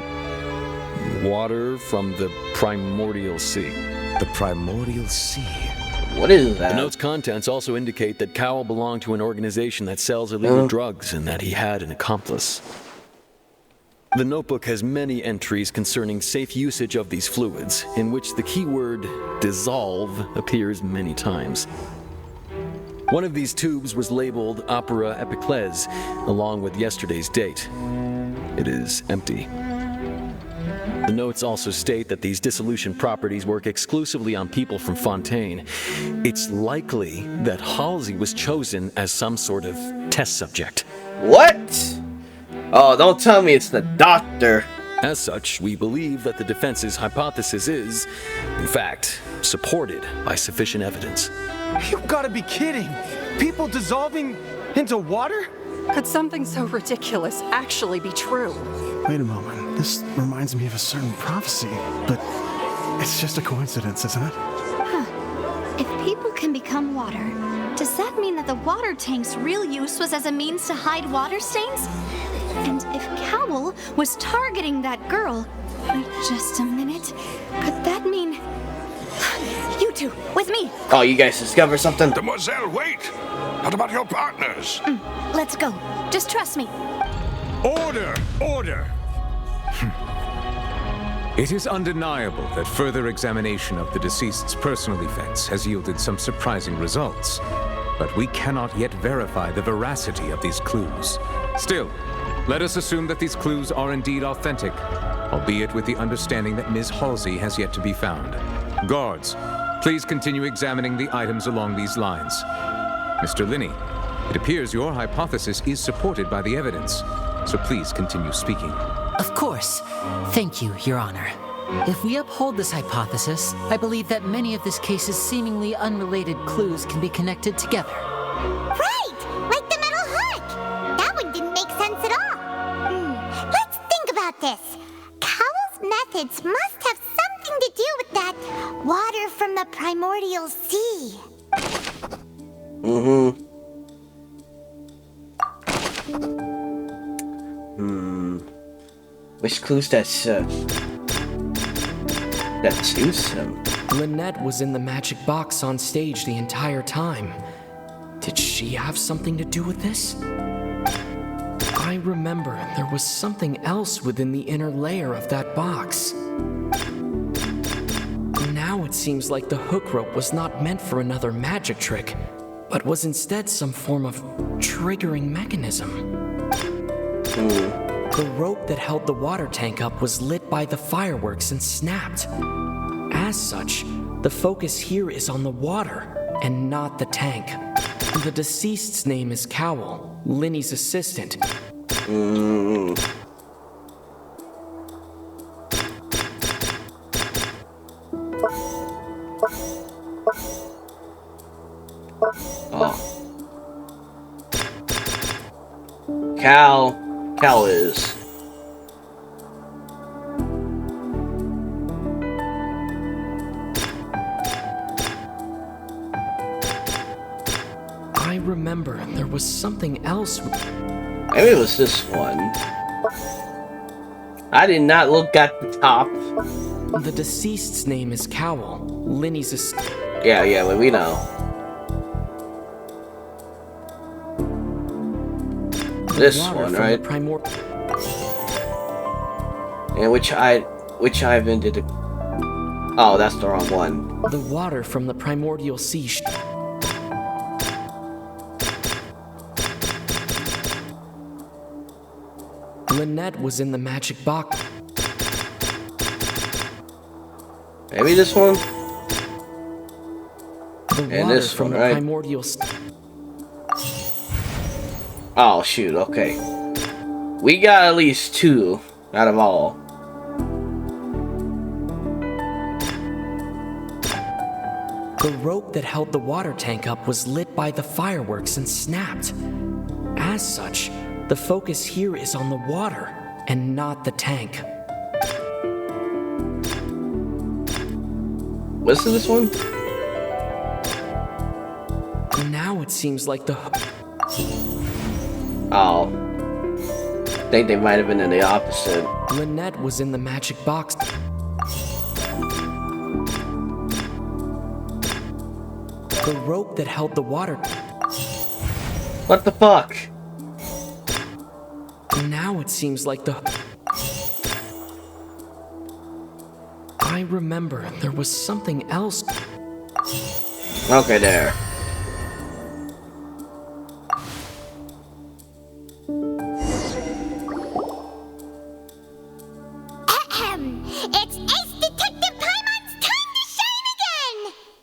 water from the primordial sea. The primordial sea? What is that? The note's contents also indicate that Cowell belonged to an organization that sells illegal drugs and that he had an accomplice. The notebook has many entries concerning safe usage of these fluids, in which the keyword dissolve appears many times. One of these tubes was labeled Opera Epiclese, along with yesterday's date. It is empty. The notes also state that these dissolution properties work exclusively on people from Fontaine. It's likely that Halsey was chosen as some sort of test subject. What? Oh, don't tell me it's the doctor. As such, we believe that the defense's hypothesis is, in fact, supported by sufficient evidence. You've got to be kidding! People dissolving into water? Could something so ridiculous actually be true? Wait a moment. This reminds me of a certain prophecy, but it's just a coincidence, isn't it? If people can become water, does that mean that the water tank's real use was as a means to hide water stains? And if Cowl was targeting that girl, wait just a minute, could that mean... You two, with me! Oh, you guys discover something? Demoiselle, wait! What about your partners? Let's go. Just trust me. Order! Order! It is undeniable that further examination of the deceased's personal effects has yielded some surprising results, but we cannot yet verify the veracity of these clues. Still, let us assume that these clues are indeed authentic, albeit with the understanding that Ms. Halsey has yet to be found. Guards, please continue examining the items along these lines. Mr. Linney, it appears your hypothesis is supported by the evidence, so please continue speaking. Of course. Thank you, Your Honor. If we uphold this hypothesis, I believe that many of this case's seemingly unrelated clues can be connected together. Right! Like the metal hook! That one didn't make sense at all. Let's think about this. Cowell's methods must have something to do with that water from the primordial sea. Which clues that's Susan? Lynette was in the magic box on stage the entire time. Did she have something to do with this? I remember there was something else within the inner layer of that box. Now it seems like the hook rope was not meant for another magic trick, but was instead some form of triggering mechanism. The rope that held the water tank up was lit by the fireworks and snapped. As such, the focus here is on the water and not the tank. The deceased's name is Cowell, Linny's assistant. Cal is. I remember there was something else. Maybe it was this one. I did not look at the top. The deceased's name is Cowell, Linny's assistant. Yeah, well, we know. This one, right? And which Ivan did it? Oh, that's the wrong one. The water from the primordial sea. Lynette was in the magic box. Maybe this one? The and water this from one, the right? primordial Oh, shoot, okay. We got at least 2 out of all. The rope that held the water tank up was lit by the fireworks and snapped. As such, the focus here is on the water and not the tank. Was it this one? Now it seems like the... Oh. I think they might have been in the opposite. Lynette was in the magic box. The rope that held the water... What the fuck? Now it seems like the... I remember there was something else. Okay, there. It's Ace Detective Paimon's time to shine again!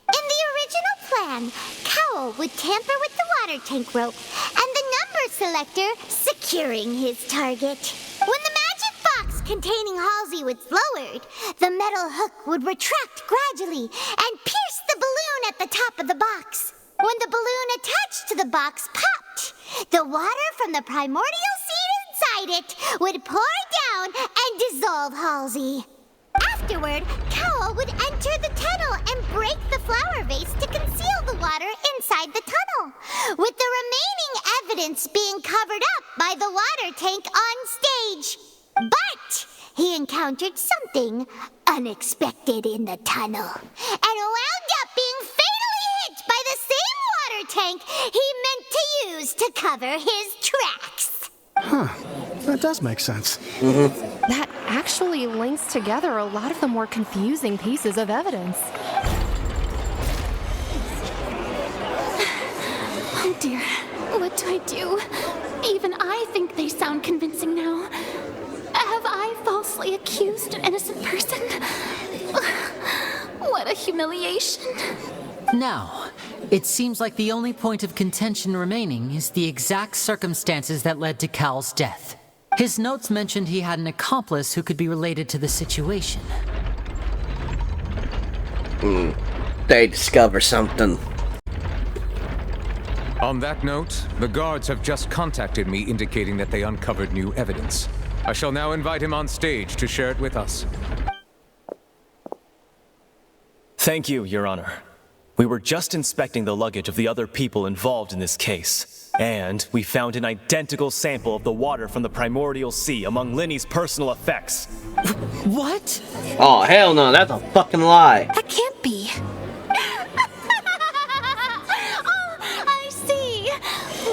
In the original plan, Cowell would tamper with the water tank rope and the number selector securing his target. When the magic box containing Halsey was lowered, the metal hook would retract gradually and pierce the balloon at the top of the box. When the balloon attached to the box popped, the water from the primordial seed inside it would pour down and dissolve Halsey. Afterward, Cowell would enter the tunnel and break the flower vase to conceal with the remaining evidence being covered up by the water tank on stage. But he encountered something unexpected in the tunnel and wound up being fatally hit by the same water tank he meant to use to cover his tracks. Huh. That does make sense. That actually links together a lot of the more confusing pieces of evidence. Oh dear, what do I do? Even I think they sound convincing now. Have I falsely accused an innocent person? What a humiliation. Now, it seems like the only point of contention remaining is the exact circumstances that led to Cal's death. His notes mentioned he had an accomplice who could be related to the situation. They discover something. On that note, the guards have just contacted me indicating that they uncovered new evidence. I shall now invite him on stage to share it with us. Thank you, Your Honor. We were just inspecting the luggage of the other people involved in this case, and we found an identical sample of the water from the primordial sea among Linny's personal effects. What? Oh, hell no, that's a fucking lie. That can't be. Oh, I see.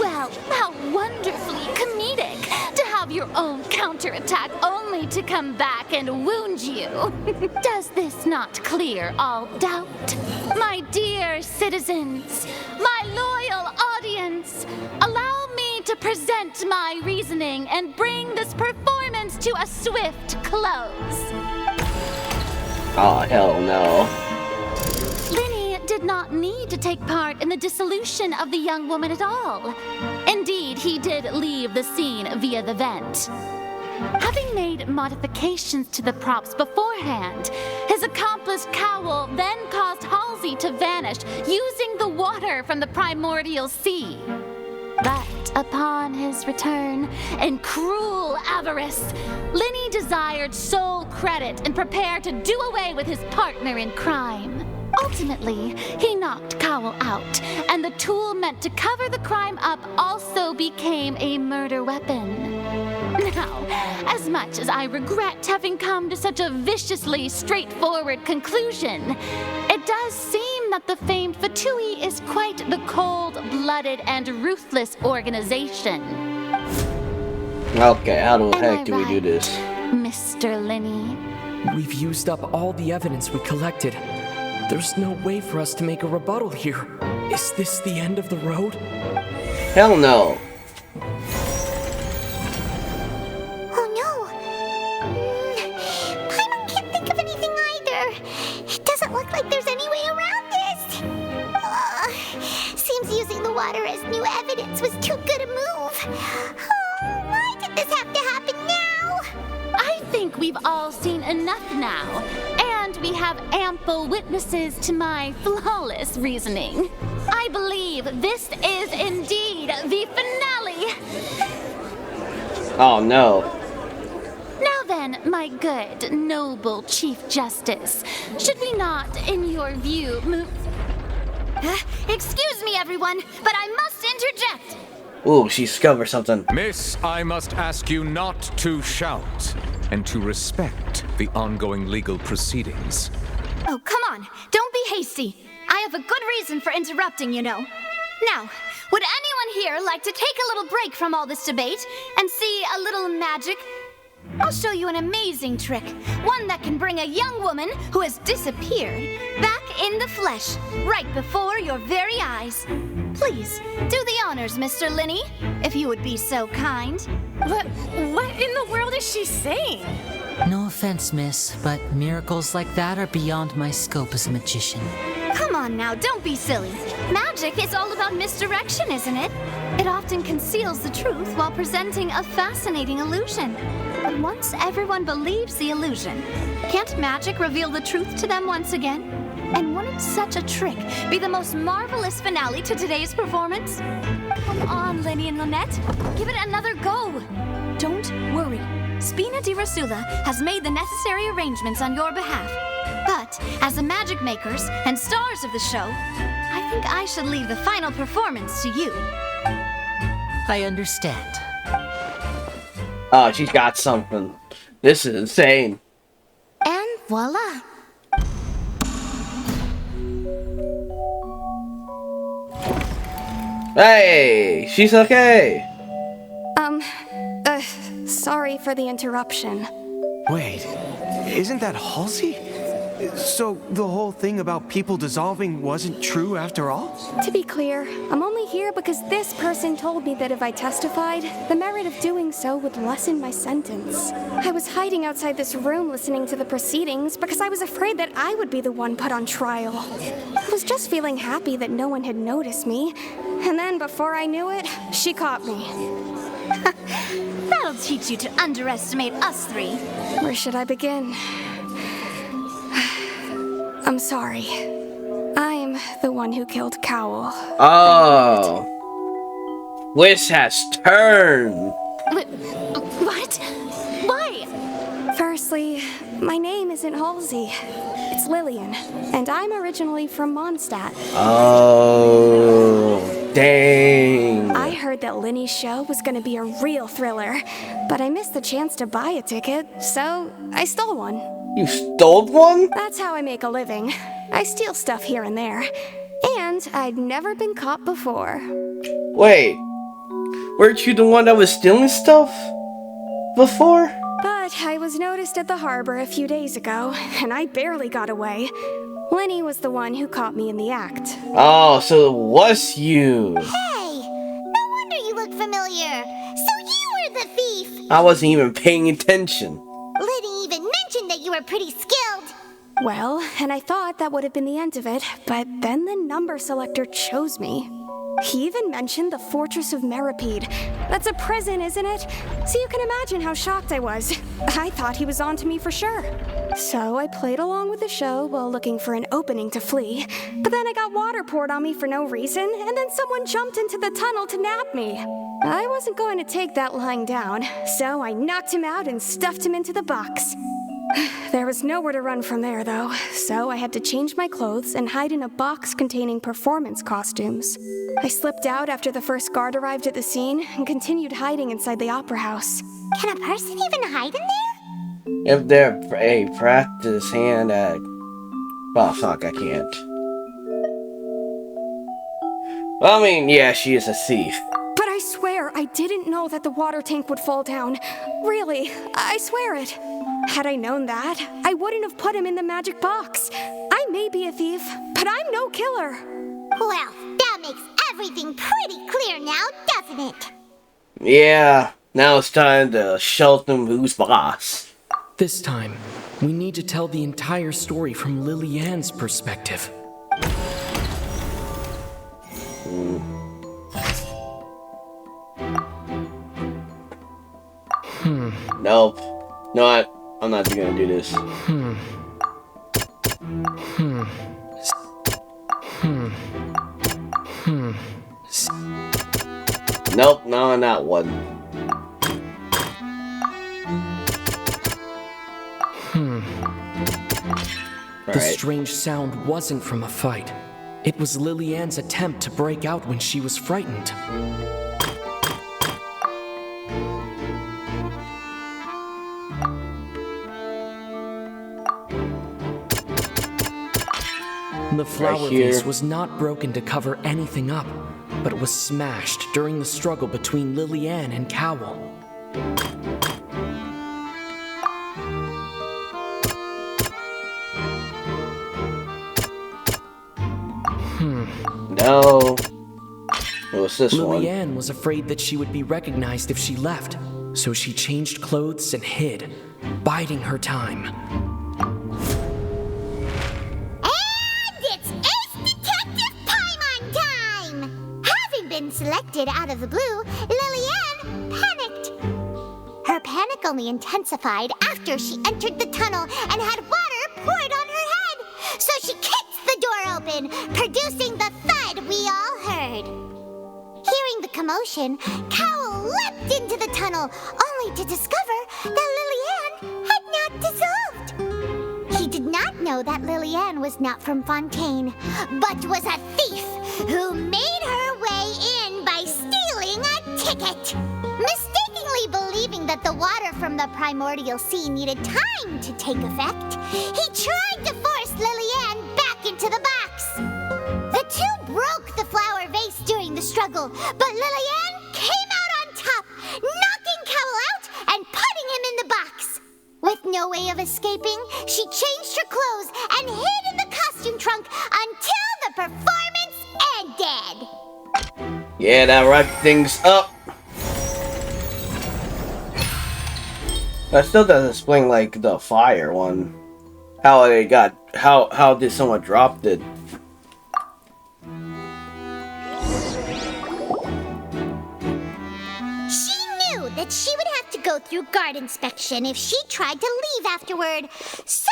Well, how wonderfully comedic to have your own counterattack only to come back and wound you. Does this not clear all doubt? My dear citizens, my loyal audience, allow me to present my reasoning and bring this performance to a swift close. Oh, hell no. Linny did not need to take part in the dissolution of the young woman at all. Indeed, he did leave the scene via the vent. Having made modifications to the props beforehand, his accomplice Cowell then caused Halsey to vanish using the water from the primordial sea. But upon his return, in cruel avarice, Linny desired sole credit and prepared to do away with his partner in crime. Ultimately, he knocked Cowell out, and the tool meant to cover the crime up also became a murder weapon. Now, as much as I regret having come to such a viciously straightforward conclusion, it does seem that the famed Fatui is quite the cold-blooded and ruthless organization. Okay, how the heck do we do this? Mr. Linny? We've used up all the evidence we collected. There's no way for us to make a rebuttal here. Is this the end of the road? Hell no. Oh no. Paimon can't think of anything either. It doesn't look like there's any way around this. Seems using the water as new evidence was too good a move. Oh, why did this have to happen now? I think we've all seen enough now. And we have ample witnesses to my flawless reasoning. I believe this is indeed the finale. Oh no. Now then, my good, noble Chief Justice, should we not, in your view, move... Excuse me, everyone, but I must interject. Ooh, she discovered something. Miss, I must ask you not to shout and to respect the ongoing legal proceedings. Oh, come on. Don't be hasty. I have a good reason for interrupting, you know. Now, would anyone here like to take a little break from all this debate and see a little magic? I'll show you an amazing trick. One that can bring a young woman who has disappeared back in the flesh, right before your very eyes. Please, do the honors, Mr. Linny, if you would be so kind. What in the world is she saying? No offense, miss, but miracles like that are beyond my scope as a magician. Come on now, don't be silly. Magic is all about misdirection, isn't it? It often conceals the truth while presenting a fascinating illusion. But once everyone believes the illusion, can't magic reveal the truth to them once again? And wouldn't such a trick be the most marvelous finale to today's performance? Come on, Linny and Lynette. Give it another go. Don't worry. Spina di Rasula has made the necessary arrangements on your behalf. But as the magic makers and stars of the show, I think I should leave the final performance to you. I understand. Oh, she's got something. This is insane. And voila. Hey, she's okay. Sorry for the interruption. Wait, isn't that Halsey? So the whole thing about people dissolving wasn't true after all? To be clear, I'm only here because this person told me that if I testified, the merit of doing so would lessen my sentence. I was hiding outside this room listening to the proceedings because I was afraid that I would be the one put on trial. I was just feeling happy that no one had noticed me, and then before I knew it, she caught me. That'll teach you to underestimate us three. Where should I begin? I'm sorry. I'm the one who killed Cowell. Oh. Wish has turned. What? Why? Firstly, my name isn't Halsey. It's Lillian, and I'm originally from Mondstadt. Oh, dang. I heard that Linny's show was gonna be a real thriller, but I missed the chance to buy a ticket, so I stole one. You stole one? That's how I make a living. I steal stuff here and there. And I'd never been caught before. Wait, weren't you the one that was stealing stuff before? But I was noticed at the harbor a few days ago, and I barely got away. Linny was the one who caught me in the act. Oh, so it was you. Hey, no wonder you look familiar. So you were the thief. I wasn't even paying attention. Liddy even mentioned that you were pretty skilled. Well, and I thought that would have been the end of it, but then the number selector chose me. He even mentioned the Fortress of Meripede. That's a prison, isn't it? So you can imagine how shocked I was. I thought he was on to me for sure. So I played along with the show while looking for an opening to flee. But then I got water poured on me for no reason, and then someone jumped into the tunnel to nab me. I wasn't going to take that lying down, so I knocked him out and stuffed him into the box. There was nowhere to run from there, though, so I had to change my clothes and hide in a box containing performance costumes. I slipped out after the first guard arrived at the scene and continued hiding inside the opera house. Can a person even hide in there? If they're a practice hand at... Oh, fuck, I can't. I mean, yeah, she is a thief. But I swear I didn't know that the water tank would fall down. Really, I swear it. Had I known that, I wouldn't have put him in the magic box. I may be a thief, but I'm no killer. Well, that makes everything pretty clear now, doesn't it? Yeah, now it's time to show them who's boss. This time, we need to tell the entire story from Lillian's perspective. Nope. No, I'm not gonna do this. Nope, no, not one. The strange sound wasn't from a fight. It was Lillian's attempt to break out when she was frightened. The flower vase was not broken to cover anything up, but it was smashed during the struggle between Lillian and Cowell. No. It was this one. Lillian was afraid that she would be recognized if she left, so she changed clothes and hid, biding her time. Selected out of the blue, Lillian panicked. Her panic only intensified after she entered the tunnel and had water poured on her head. So she kicked the door open, producing the thud we all heard. Hearing the commotion, Cowell leapt into the tunnel, only to discover that Lillian had not dissolved. He did not know that Lillian was not from Fontaine, but was a thief who made her way in by stealing a ticket. Mistakenly believing that the water from the primordial sea needed time to take effect, he tried to force Lillian back into the box. The two broke the flower vase during the struggle, but Lillian came out on top, knocking Cowell out and putting him in the box. With no way of escaping, she changed her clothes and hid in the costume trunk until the performance ended. Yeah, that wrapped things up. That still doesn't explain, like, the fire one. How they got... How did someone drop it? She knew that she would have to go through guard inspection if she tried to leave afterward. So,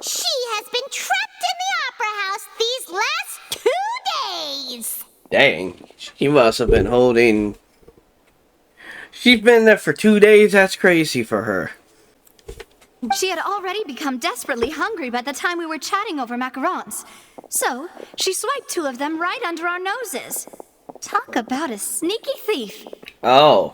she has been trapped in the Opera House these last 2 days. Dang. She must have been holding... She's been there for 2 days? That's crazy for her. She had already become desperately hungry by the time we were chatting over macarons. So, she swiped 2 of them right under our noses. Talk about a sneaky thief. Oh.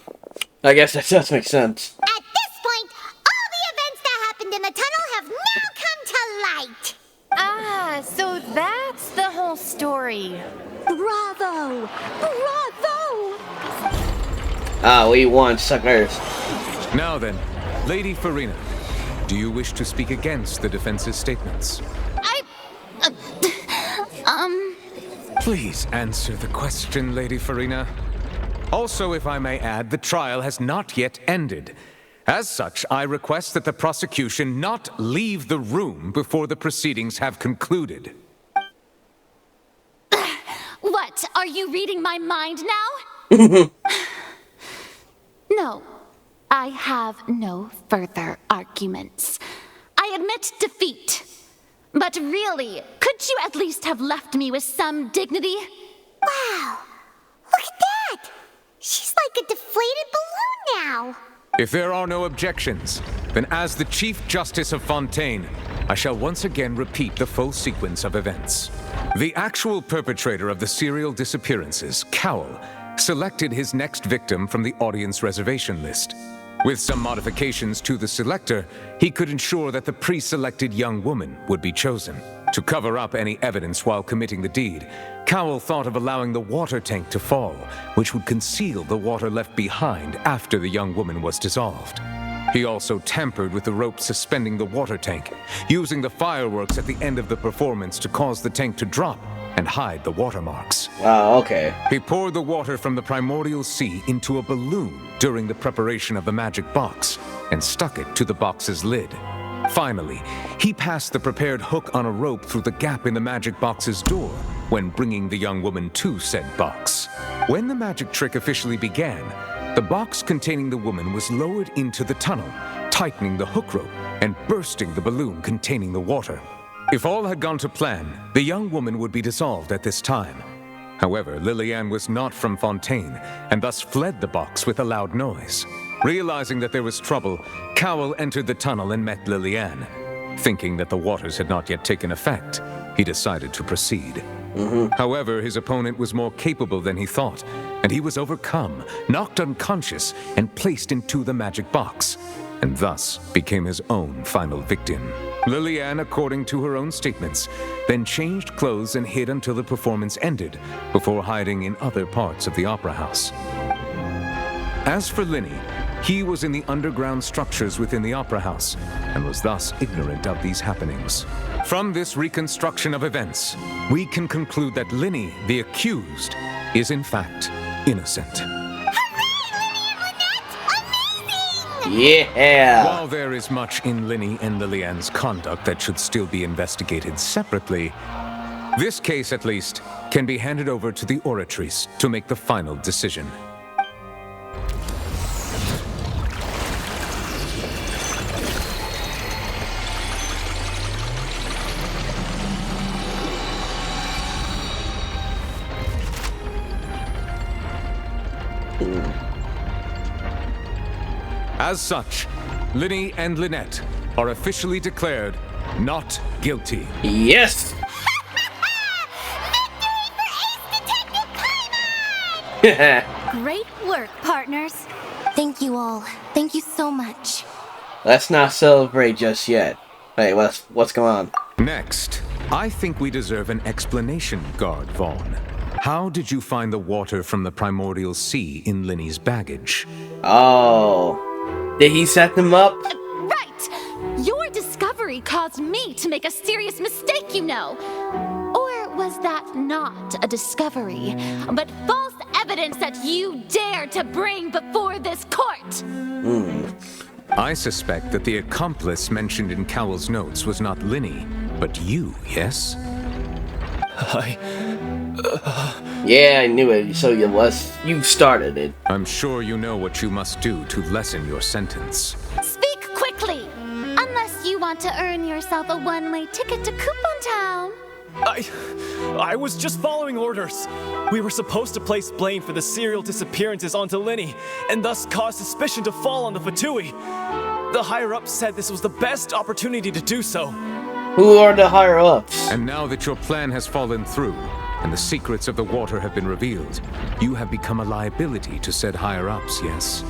I guess that does make sense. At this point, all the events that happened in the tunnel have now come to light. Ah, so that's the whole story. Bravo! Bravo! Ah, we won, suckers. Now then, Lady Farina, do you wish to speak against the defense's statements? Please answer the question, Lady Farina. Also, if I may add, the trial has not yet ended. As such, I request that the prosecution not leave the room before the proceedings have concluded. What? Are you reading my mind now? No. I have no further arguments. I admit defeat. But really, could you at least have left me with some dignity? Wow. Look at that. She's like a deflated balloon now. If there are no objections, then as the Chief Justice of Fontaine, I shall once again repeat the full sequence of events. The actual perpetrator of the serial disappearances, Cowell, selected his next victim from the audience reservation list. With some modifications to the selector, he could ensure that the pre-selected young woman would be chosen. To cover up any evidence while committing the deed, Cowell thought of allowing the water tank to fall, which would conceal the water left behind after the young woman was dissolved. He also tampered with the rope suspending the water tank, using the fireworks at the end of the performance to cause the tank to drop and hide the watermarks. Wow, okay. He poured the water from the primordial sea into a balloon during the preparation of the magic box and stuck it to the box's lid. Finally, he passed the prepared hook on a rope through the gap in the magic box's door when bringing the young woman to said box. When the magic trick officially began, the box containing the woman was lowered into the tunnel, tightening the hook rope and bursting the balloon containing the water. If all had gone to plan, the young woman would be dissolved at this time. However, Lillian was not from Fontaine, and thus fled the box with a loud noise. Realizing that there was trouble, Cowell entered the tunnel and met Lillian. Thinking that the waters had not yet taken effect, he decided to proceed. However, his opponent was more capable than he thought, and he was overcome, knocked unconscious, and placed into the magic box, and thus became his own final victim. Lillian, according to her own statements, then changed clothes and hid until the performance ended, before hiding in other parts of the opera house. As for Linny, he was in the underground structures within the opera house, and was thus ignorant of these happenings. From this reconstruction of events, we can conclude that Linny, the accused, is in fact innocent. Yeah! While there is much in Linny and Lillian's conduct that should still be investigated separately, this case, at least, can be handed over to the Oratrice to make the final decision. As such, Linny and Lynette are officially declared not guilty. Yes! Great work, partners. Thank you all. Thank you so much. Let's not celebrate just yet. Hey, what's going on? Next, I think we deserve an explanation, Guard Vaughn. How did you find the water from the primordial sea in Linny's baggage? Oh. Did he set them up? Right! Your discovery caused me to make a serious mistake, you know. Or was that not a discovery, but false evidence that you dared to bring before this court? I suspect that the accomplice mentioned in Cowell's notes was not Linny, but you, yes? Yeah, I knew it. So you started it. I'm sure you know what you must do to lessen your sentence. Speak quickly, unless you want to earn yourself a one-way ticket to Coupon Town. I was just following orders. We were supposed to place blame for the serial disappearances onto Linny, and thus cause suspicion to fall on the Fatui. The higher-ups said this was the best opportunity to do so. Who are the higher-ups? And now that your plan has fallen through, and the secrets of the water have been revealed, you have become a liability to said higher-ups, yes?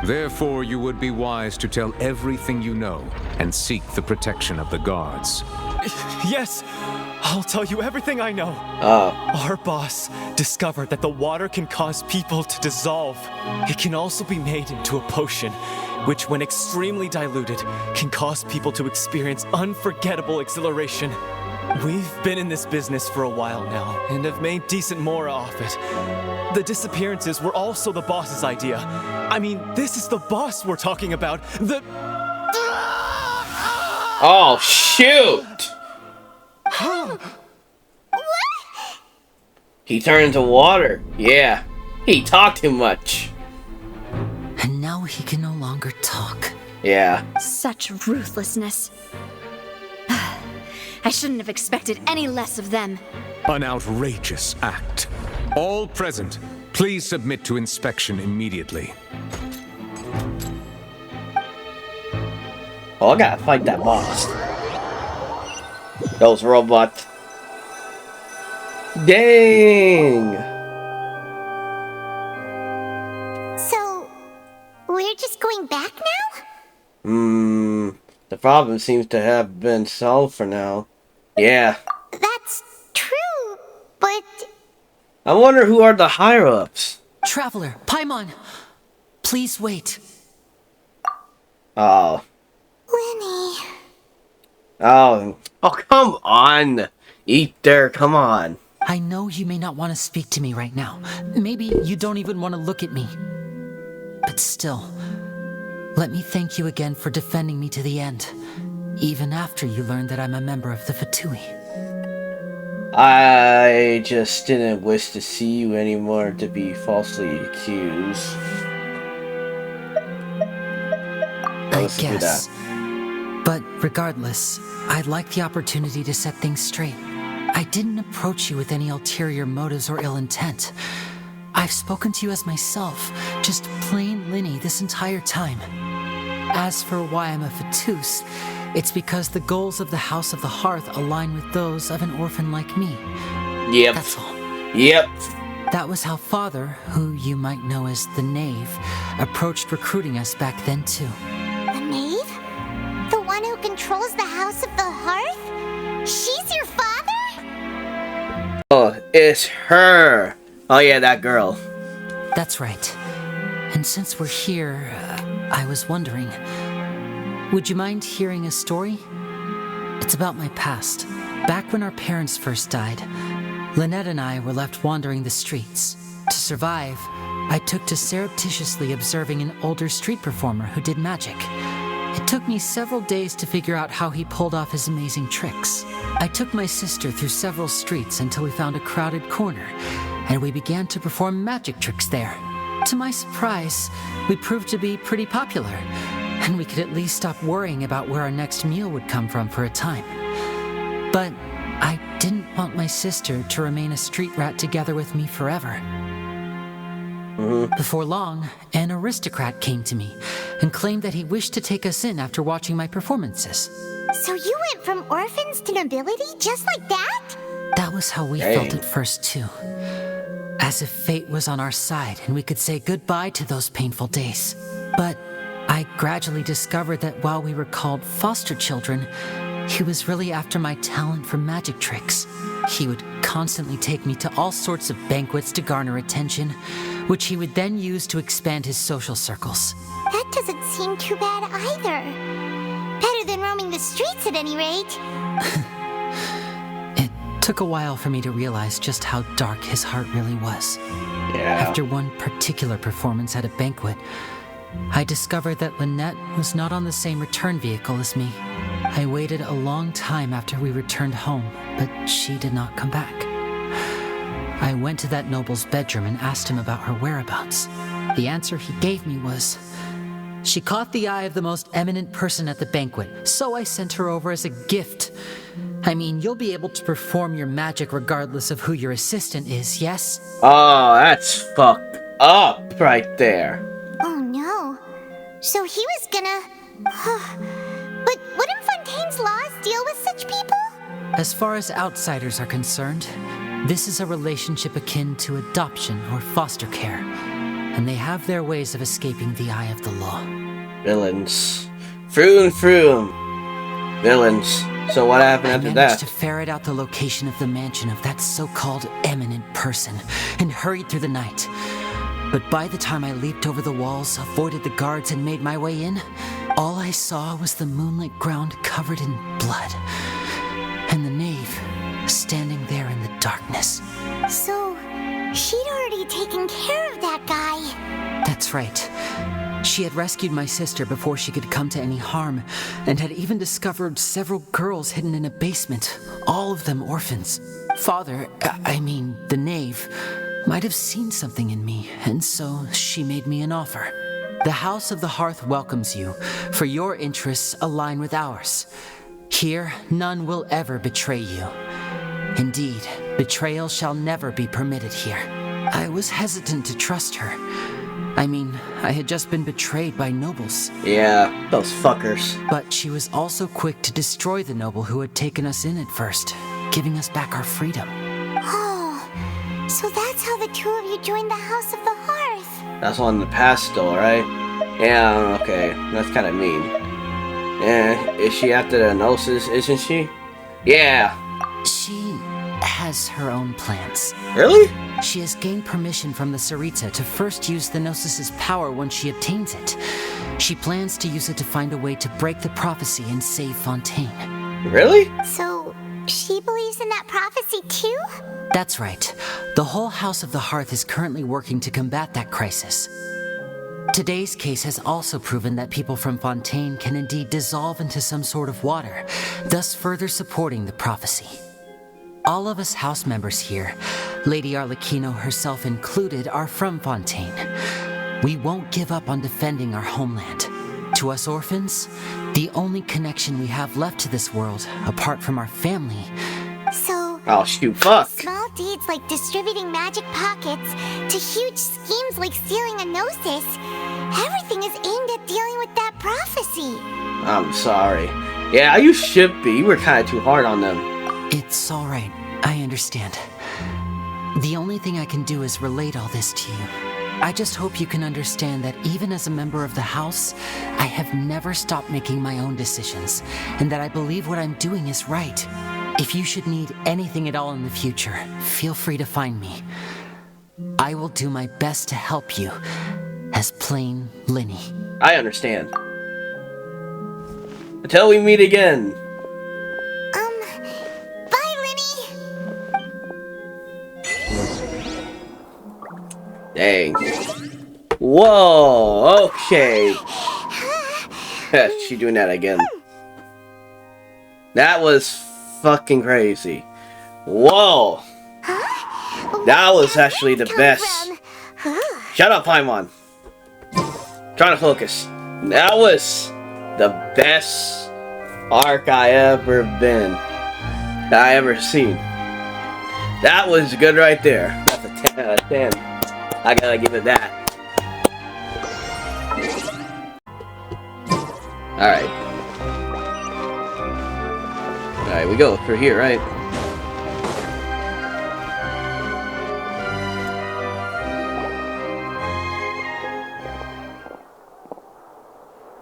Therefore, you would be wise to tell everything you know, and seek the protection of the guards. Yes! I'll tell you everything I know. Our boss discovered that the water can cause people to dissolve. It can also be made into a potion, which when extremely diluted, can cause people to experience unforgettable exhilaration. We've been in this business for a while now, and have made decent mora off it. The disappearances were also the boss's idea. I mean, this is the boss we're talking about. Oh, shoot! He turned into water. Yeah. He talked too much. And now he can no longer talk. Yeah. Such ruthlessness. I shouldn't have expected any less of them. An outrageous act. All present, please submit to inspection immediately. Oh, I gotta fight that boss. Those robots. Dang! So, we're just going back now? The problem seems to have been solved for now. Yeah. That's true, but... I wonder who are the higher-ups. Traveler, Paimon, please wait. Oh. Lenny... Oh, come on! Ether, come on. I know you may not want to speak to me right now. Maybe you don't even want to look at me. But still, let me thank you again for defending me to the end, even after you learned that I'm a member of the Fatui. I just didn't wish to see you anymore to be falsely accused. I guess. But regardless, I'd like the opportunity to set things straight. I didn't approach you with any ulterior motives or ill intent. I've spoken to you as myself, just plain Linny this entire time. As for why I'm a Fatus, it's because the goals of the House of the Hearth align with those of an orphan like me. Yep. That's all. Yep. That was how Father, who you might know as the Knave, approached recruiting us back then too. The Knave? The one who controls the House of the Hearth? She's your father? Oh, it's her. Oh yeah, that girl. That's right. And since we're here, I was wondering, would you mind hearing a story? It's about my past. Back when our parents first died, Lynette and I were left wandering the streets. To survive, I took to surreptitiously observing an older street performer who did magic. It took me several days to figure out how he pulled off his amazing tricks. I took my sister through several streets until we found a crowded corner, and we began to perform magic tricks there. To my surprise, we proved to be pretty popular, and we could at least stop worrying about where our next meal would come from for a time. But I didn't want my sister to remain a street rat together with me forever. Before long, an aristocrat came to me and claimed that he wished to take us in after watching my performances. So you went from orphans to nobility just like that? That was how we felt at first, too. As if fate was on our side and we could say goodbye to those painful days. But I gradually discovered that while we were called foster children, he was really after my talent for magic tricks. He would constantly take me to all sorts of banquets to garner attention, which he would then use to expand his social circles. That doesn't seem too bad either. Better than roaming the streets at any rate. It took a while for me to realize just how dark his heart really was. Yeah. After one particular performance at a banquet, I discovered that Lynette was not on the same return vehicle as me. I waited a long time after we returned home, but she did not come back. I went to that noble's bedroom and asked him about her whereabouts. The answer he gave me was, she caught the eye of the most eminent person at the banquet, so I sent her over as a gift. I mean, you'll be able to perform your magic regardless of who your assistant is, yes? Oh, that's fucked up right there. Oh no. So he was gonna... But wouldn't Fontaine's laws deal with such people? As far as outsiders are concerned, this is a relationship akin to adoption or foster care, and they have their ways of escaping the eye of the law. Villains. Froom. Villains. So what happened after I that? managed to ferret out the location of the mansion of that so-called eminent person and hurried through the night. But by the time I leaped over the walls, avoided the guards, and made my way in, all I saw was the moonlit ground covered in blood, and the knave standing there in the darkness. So, she'd already taken care of that guy. That's right. She had rescued my sister before she could come to any harm, and had even discovered several girls hidden in a basement, all of them orphans. Father, the knave, might have seen something in me, and so she made me an offer. The House of the Hearth welcomes you, for your interests align with ours. Here, none will ever betray you. Indeed, betrayal shall never be permitted here. I was hesitant to trust her. I had just been betrayed by nobles. Yeah, those fuckers. But she was also quick to destroy the noble who had taken us in at first, giving us back our freedom. Oh, so that's how the two of you joined the House of the Hearth. That's on the past though, right? Yeah, okay. That's kind of mean. Is she after the Gnosis, isn't she? Yeah. She has her own plans. Really? She has gained permission from the Tsaritsa to first use the Gnosis' power when she obtains it. She plans to use it to find a way to break the prophecy and save Fontaine. Really? So, she believes in that prophecy too? That's right. The whole House of the Hearth is currently working to combat that crisis. Today's case has also proven that people from Fontaine can indeed dissolve into some sort of water, thus further supporting the prophecy. All of us house members here, Lady Arlecchino herself included, are from Fontaine. We won't give up on defending our homeland. To us orphans, the only connection we have left to this world, apart from our family... So... Oh, shoot, fuck. Small deeds like distributing magic pockets to huge schemes like stealing a Gnosis, everything is aimed at dealing with that prophecy. I'm sorry. Yeah, you should be. You were kind of too hard on them. It's all right. I understand. The only thing I can do is relate all this to you. I just hope you can understand that even as a member of the House, I have never stopped making my own decisions, and that I believe what I'm doing is right. If you should need anything at all in the future, feel free to find me. I will do my best to help you, as plain Linny. I understand. Until we meet again. Bye, Linny! Dang. Whoa, okay. She doing that again. That was fucking crazy. Whoa. That was actually the best. Shut up, Paimon. Trying to focus. That was the best arc I ever been. That I ever seen. That was good right there. That's a 10 out of 10. I gotta give it that. Alright. Alright, we go through here, right?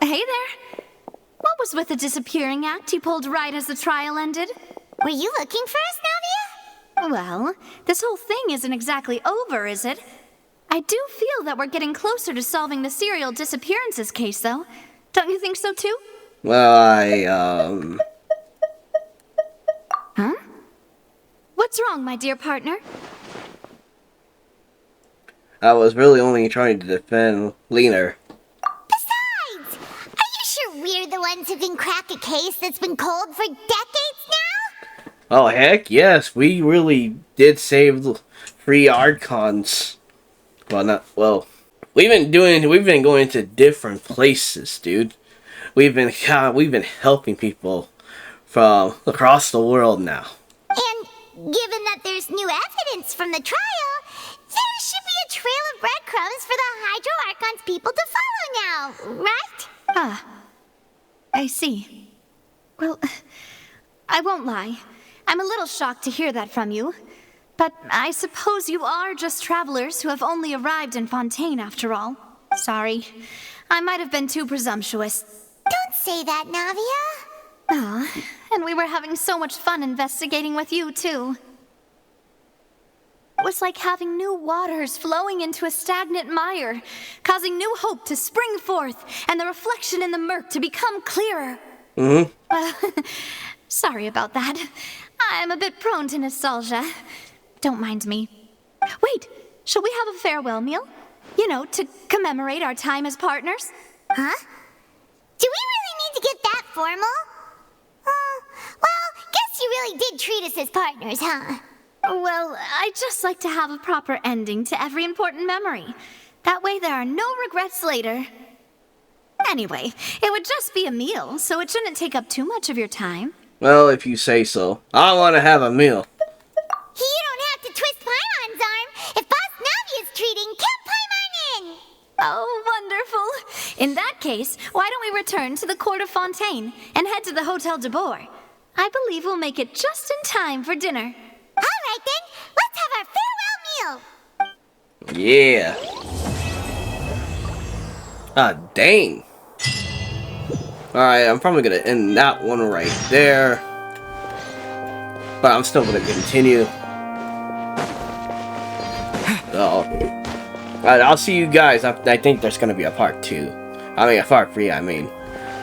Hey there. What was with the disappearing act you pulled right as the trial ended? Were you looking for us, Navia? Well, this whole thing isn't exactly over, is it? I do feel that we're getting closer to solving the serial disappearances case, though. Don't you think so, too? Well, Huh? What's wrong, my dear partner? I was really only trying to defend Lena. Besides, are you sure we're the ones who can crack a case that's been cold for decades now? Oh, heck yes. We really did save the free Archons. Well, we've been going to different places, dude. We've been helping people from across the world now. And given that there's new evidence from the trial, there should be a trail of breadcrumbs for the Hydro Archons people to follow now, right? Ah, I see. Well, I won't lie. I'm a little shocked to hear that from you. But I suppose you are just travelers who have only arrived in Fontaine after all. Sorry. I might have been too presumptuous. Don't say that, Navia. Ah, and we were having so much fun investigating with you, too. It was like having new waters flowing into a stagnant mire, causing new hope to spring forth, and the reflection in the murk to become clearer. Sorry about that. I'm a bit prone to nostalgia. Don't mind me. Wait, shall we have a farewell meal? You know, to commemorate our time as partners? Huh? Do we really need to get that formal? Well, guess you really did treat us as partners, huh? Well, I'd just like to have a proper ending to every important memory. That way there are no regrets later. Anyway, it would just be a meal, so it shouldn't take up too much of your time. Well, if you say so. I want to have a meal. You don't have to twist Paimon's arm. If Boss Navia's treating, count Paimon in. Oh, wonderful. In that case, why don't we return to the court of Fontaine and head to the Hotel de Boer? I believe we'll make it just in time for dinner. All right, then. Let's have our farewell meal. Yeah. Ah, dang. Alright, I'm probably gonna end that one right there. But I'm still gonna continue. Alright, I'll see you guys. I think there's gonna be a part 2. I mean, a part 3, I mean.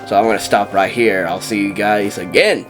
So I'm gonna stop right here. I'll see you guys again.